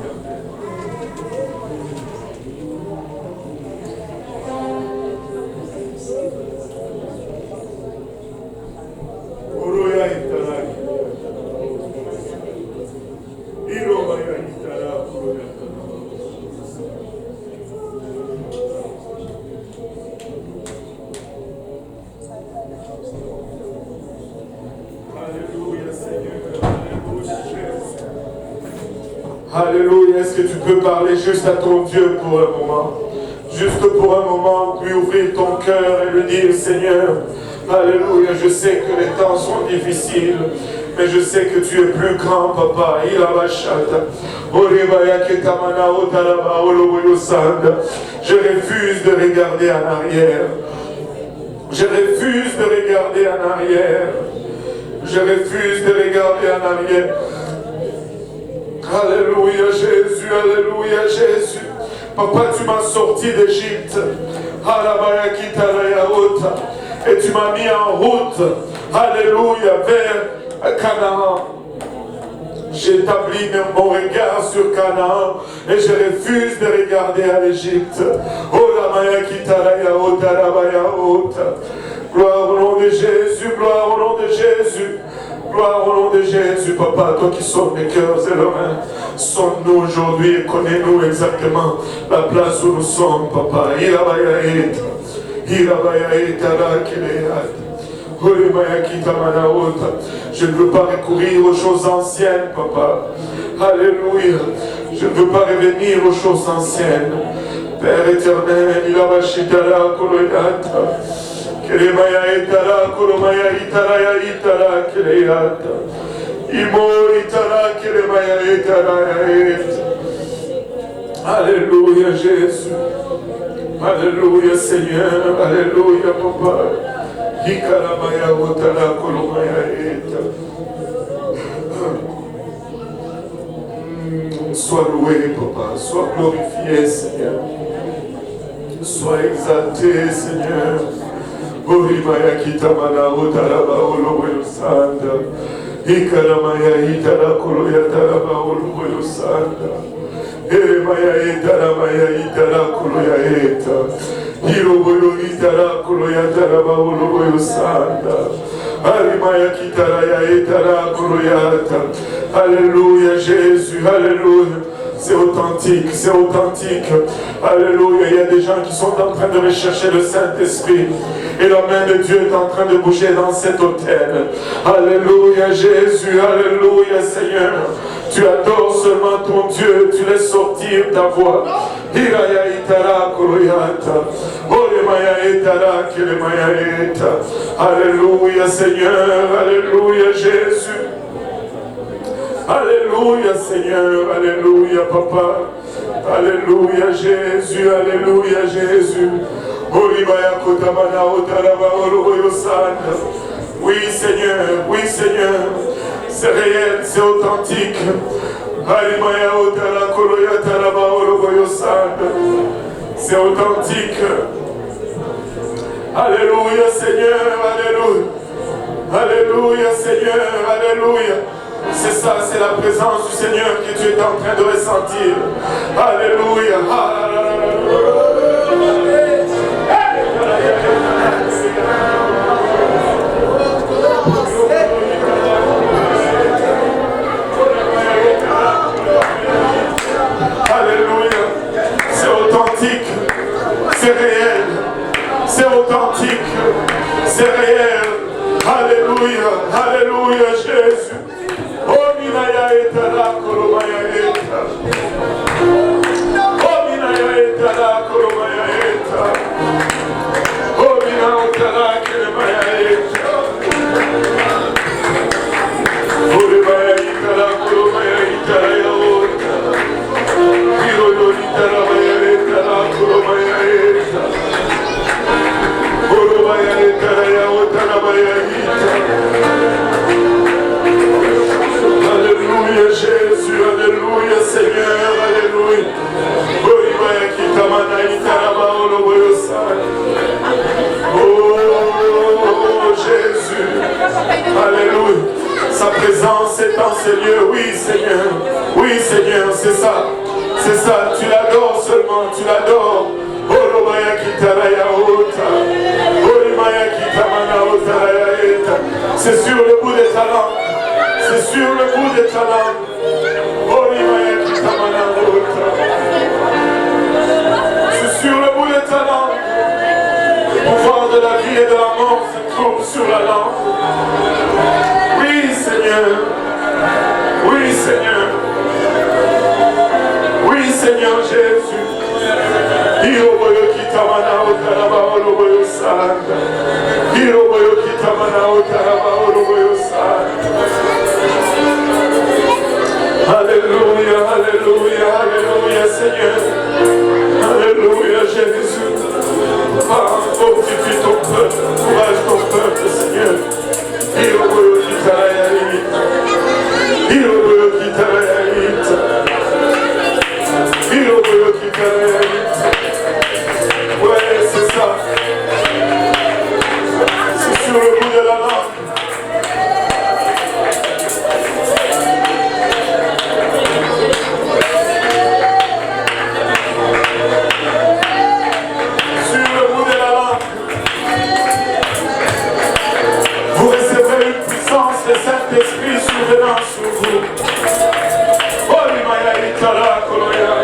Speaker 1: Alléluia, est-ce que tu peux parler juste à ton Dieu pour un moment? Juste pour un moment, lui ouvrir ton cœur et lui dire, Seigneur, alléluia, je sais que les temps sont difficiles, mais je sais que tu es plus grand, papa. Je refuse de regarder en arrière. Je refuse de regarder en arrière. Je refuse de regarder en arrière. Alléluia Jésus, alléluia Jésus. Papa, tu m'as sorti d'Égypte. Et tu m'as mis en route, alléluia, vers Canaan. J'établis mon regard sur Canaan et je refuse de regarder à l'Égypte. Gloire au nom de Jésus, gloire au nom de Jésus. Gloire au nom de Jésus, papa, toi qui sonnes les cœurs et les mains. Sonne-nous aujourd'hui et connais-nous exactement la place où nous sommes, papa. Je ne veux pas recourir aux choses anciennes, papa. Alléluia. Je ne veux pas revenir aux choses anciennes. Père éternel, il a bachitala koloyata. Kelemaya itala kolomaya itala itala keleyata. Imo itala kelemaya itala itala. Alléluia Jésus. Alléluia Seigneur. Alléluia papa. Hikaramaya utala kolomaya itala. Sois loué papa. Sois glorifié Seigneur. Sois exalté Seigneur. Borimaya kitamana utaraba oloboyo sanda. Ikaramaya itara koloya taraba oloboyo sanda. Eremaya itaramaya itara koloya eta. Hiroboyo itara koloya taraba oloboyo sanda. Arimaya kitaraya itara koloyata. Alléluia Jésus, alléluia. C'est authentique, c'est authentique. Alléluia. Il y a des gens qui sont en train de rechercher le Saint-Esprit. Et la main de Dieu est en train de bouger dans cet hôtel. Alléluia Jésus, alléluia Seigneur. Tu adores seulement ton Dieu, tu laisses sortir ta voix. Alléluia Seigneur, alléluia Jésus. Alléluia Seigneur, alléluia Papa, alléluia Jésus, alléluia Jésus. Oui Seigneur, c'est réel, c'est authentique. C'est authentique. Alléluia Seigneur, alléluia. Alléluia Seigneur, alléluia. C'est ça, c'est la présence du Seigneur que tu es en train de ressentir. Alléluia. Alléluia. C'est authentique. C'est réel. Alléluia Jésus. Oh minaya etala kolomaya eta. Oh minaya etala kolomaya eta. Oh minaya etala kolomaya eta. Oh minaya etala kolomaya eta yaota. Hiro yonitala maya etala kolomaya eta. Oh maya etala yaota maya eta. Alléluia Jésus, Alléluia Seigneur, Alléluia. Oh Jésus, Alléluia. Sa présence est en ces lieux, oui Seigneur, c'est ça, tu l'adores seulement, tu l'adores. C'est sur le bout des talents. C'est sur le bout des talents. C'est sur le bout des talents. Le pouvoir de la vie et de la mort se trouve sur la langue. Oui, Seigneur. Oui, Seigneur. Oui, Seigneur Jésus. Hiroboyo kitamana otaraba oloboyo sanda. Hiroboyo kitamana otaraba oloboyo sanda. Alléluia, Alléluia, Alléluia Seigneur. Alléluia Jésus. Fortifie ton peuple, courage ton peuple Seigneur. Hiroboyo kitaraya limita. Hiroboyo kitaraya limita. Hiroboyo kitaraya limita. Ouais, c'est ça. C'est sur le bout de la langue. Sur le bout de la langue. Vous recevez une puissance de Saint-Esprit survenant sur vous. Oh, l'imaya itala koloya.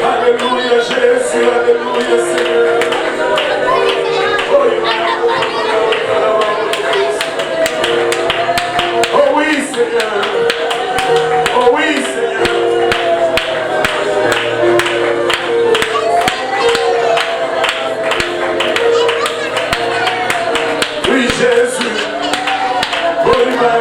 Speaker 1: Alléluia Jésus, Alléluia Seigneur. Oh oui Seigneur. Oh oui Seigneur. Oui Jésus. Oh il m'a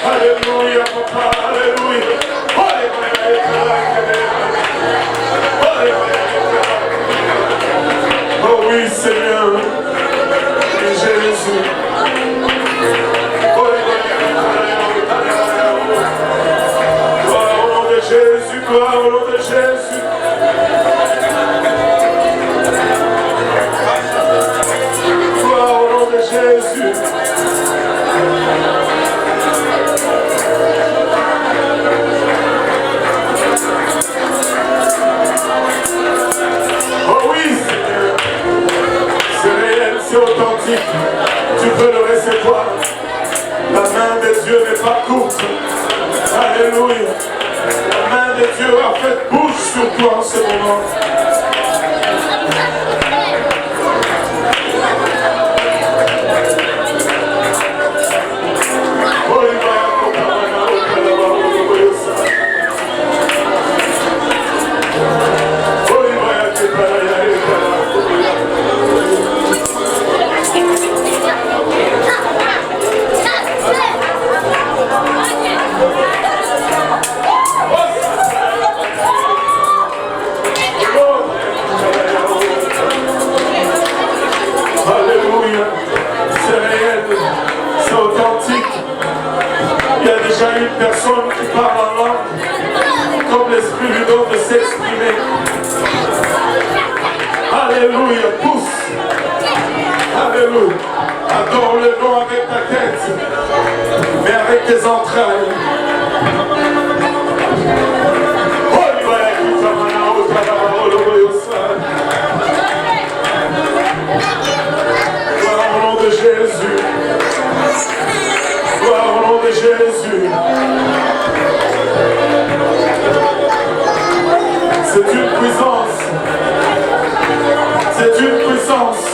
Speaker 1: Alléluia, papa, alléluia. Oh oui, Seigneur, Jésus. Gloire au nom de Jésus, gloire au nom de Jésus. Gloire au nom de Jésus. Oh oui, Seigneur, c'est réel, c'est authentique, tu peux le recevoir. La main de Dieu n'est pas courte. Alléluia. La main de Dieu a fait bouche sur toi en ce moment. Alléluia, c'est réel, c'est authentique. Il y a déjà une personne qui parle en langue, comme l'Esprit lui donne de s'exprimer. Alléluia, pousse. Alléluia. Adore le nom avec ta tête, mais avec tes entrailles. Gloire au nom de Jésus. Gloire au nom de Jésus. C'est une puissance. C'est une puissance.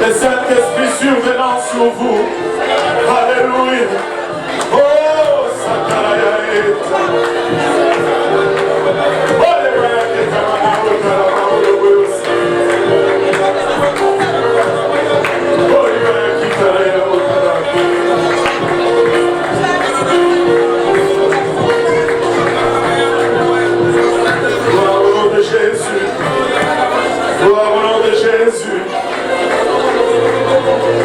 Speaker 1: Le Saint-Esprit survenant sur vous. Alléluia. Oh, Sakarayaeta. Gloire au nom de Jésus. Gloire au nom de Jésus. Oh,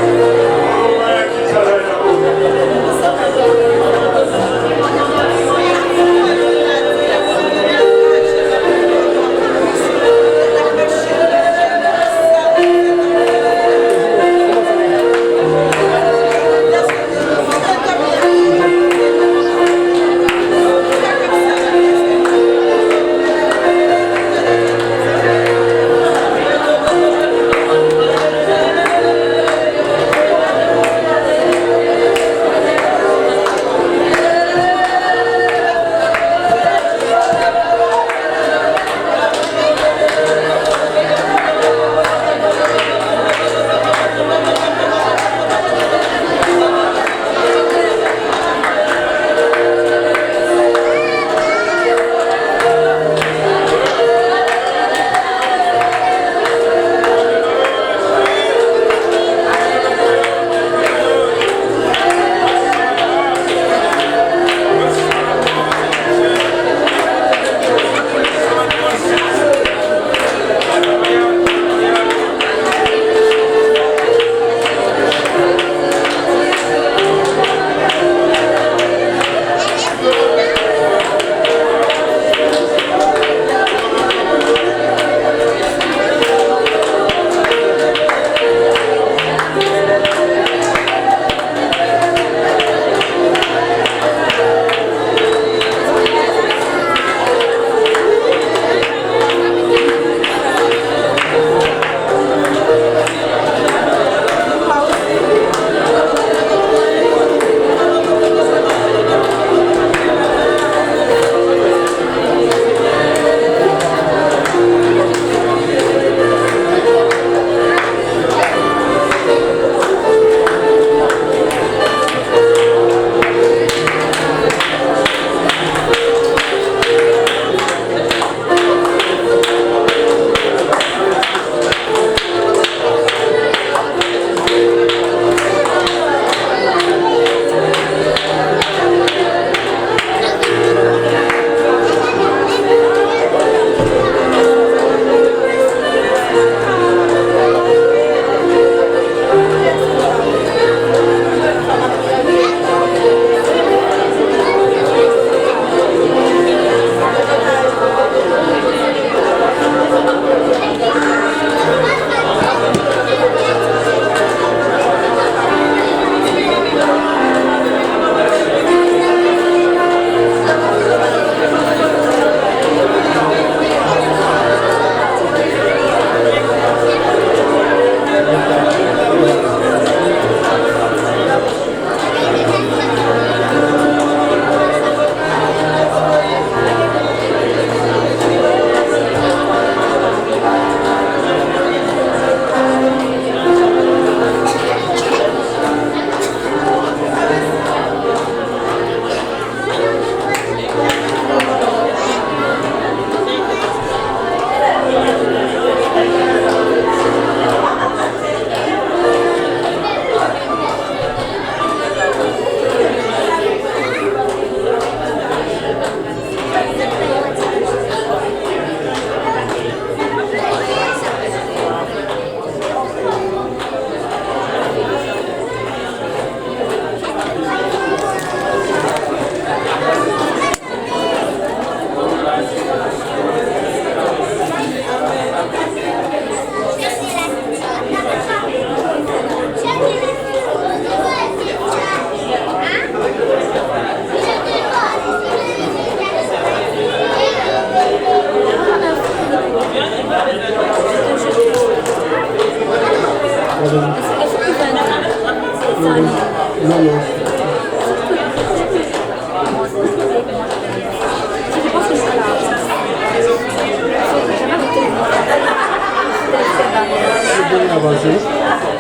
Speaker 5: avancer.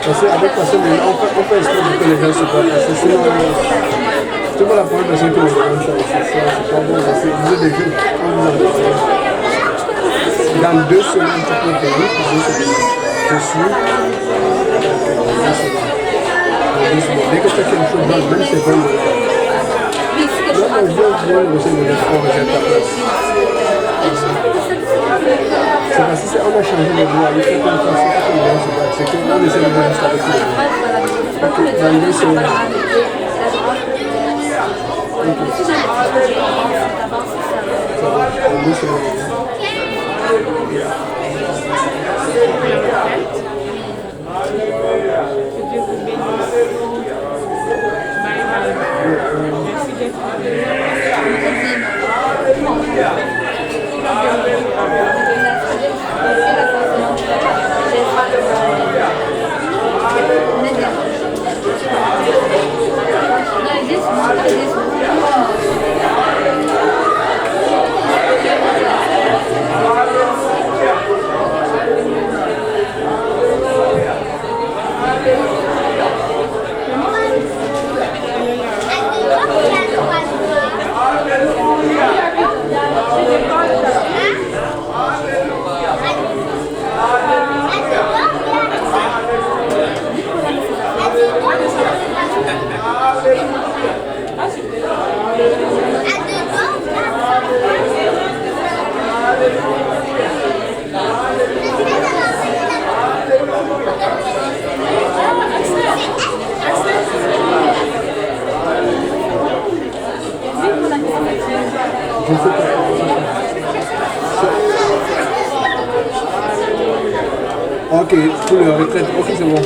Speaker 5: Parce qu'avec la semaine, on fait exprès pour que les gens se battent. Parce que sinon, c'est pas la première personne qui me demande ça. C'est pas bon. Parce que vous êtes des jeunes, on vous en demande. Dans 2 semaines, tu peux payer. Je suis. Dès que tu as quelque chose dans même c'est bon. Non, mais je viens de recevoir ta place. C'est parce qu'on a changé de loi. Il faut qu'on fasse ce que les gens se battent. C'est qu'on essaie de voir ça avec les gens. Dans 2 semaines. Dans 2 semaines. Ok, pour le retraite, ok c'est bon.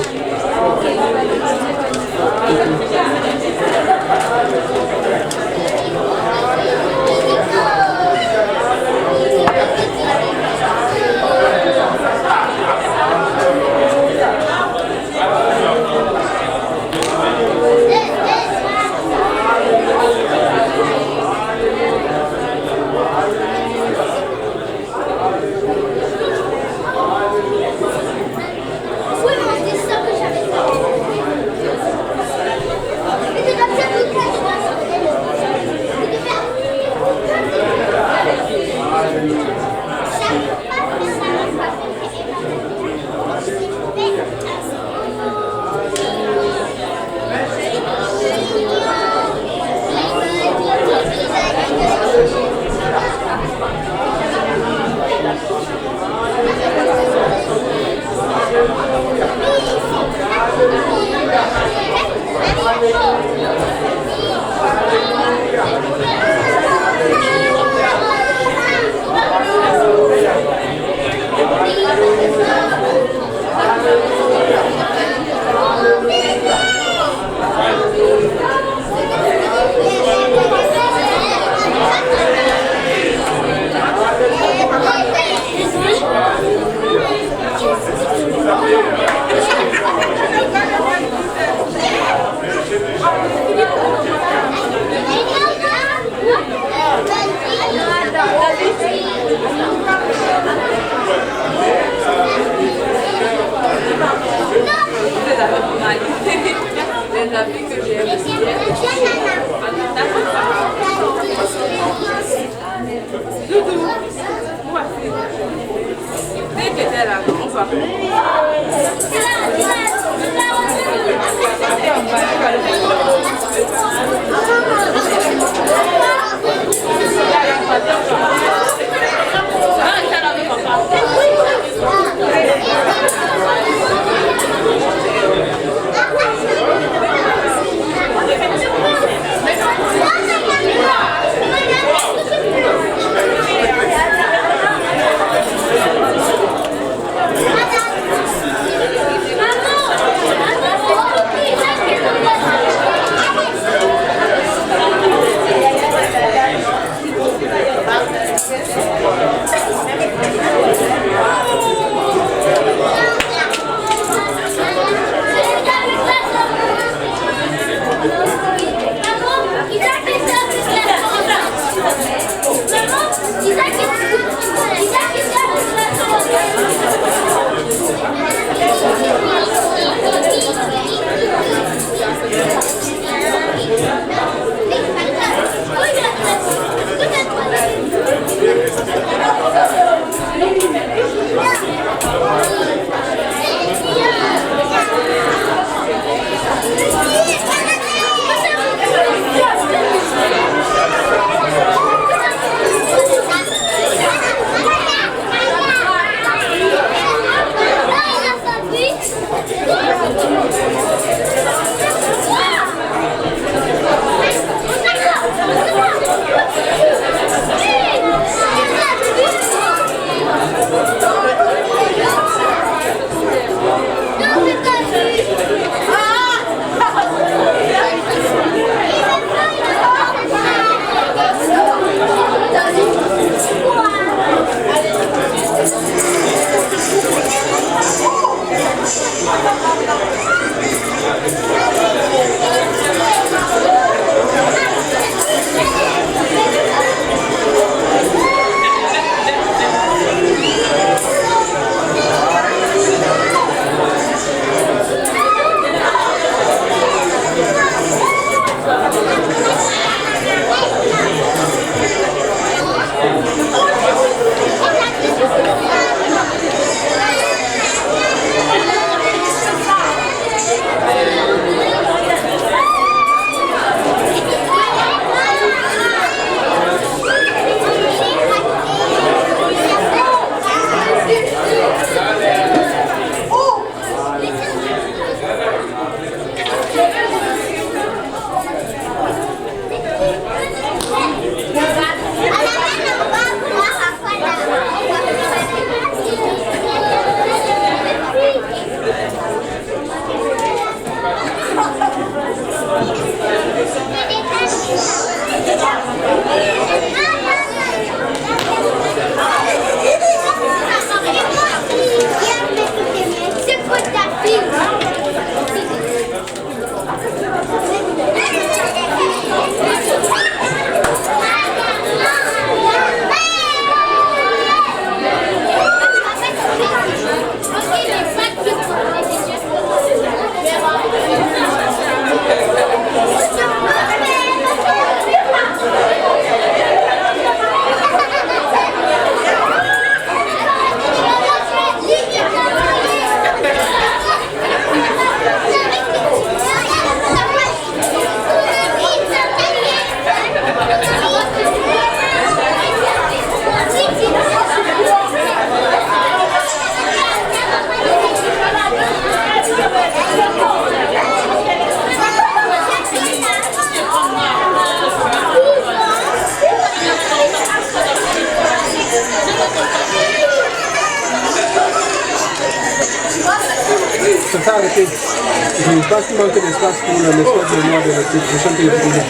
Speaker 5: ça s'est arrêté. Je pense qu'il manque d'espace pour l'espace de moi de la prochaine télévision.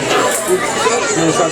Speaker 5: Non, ça.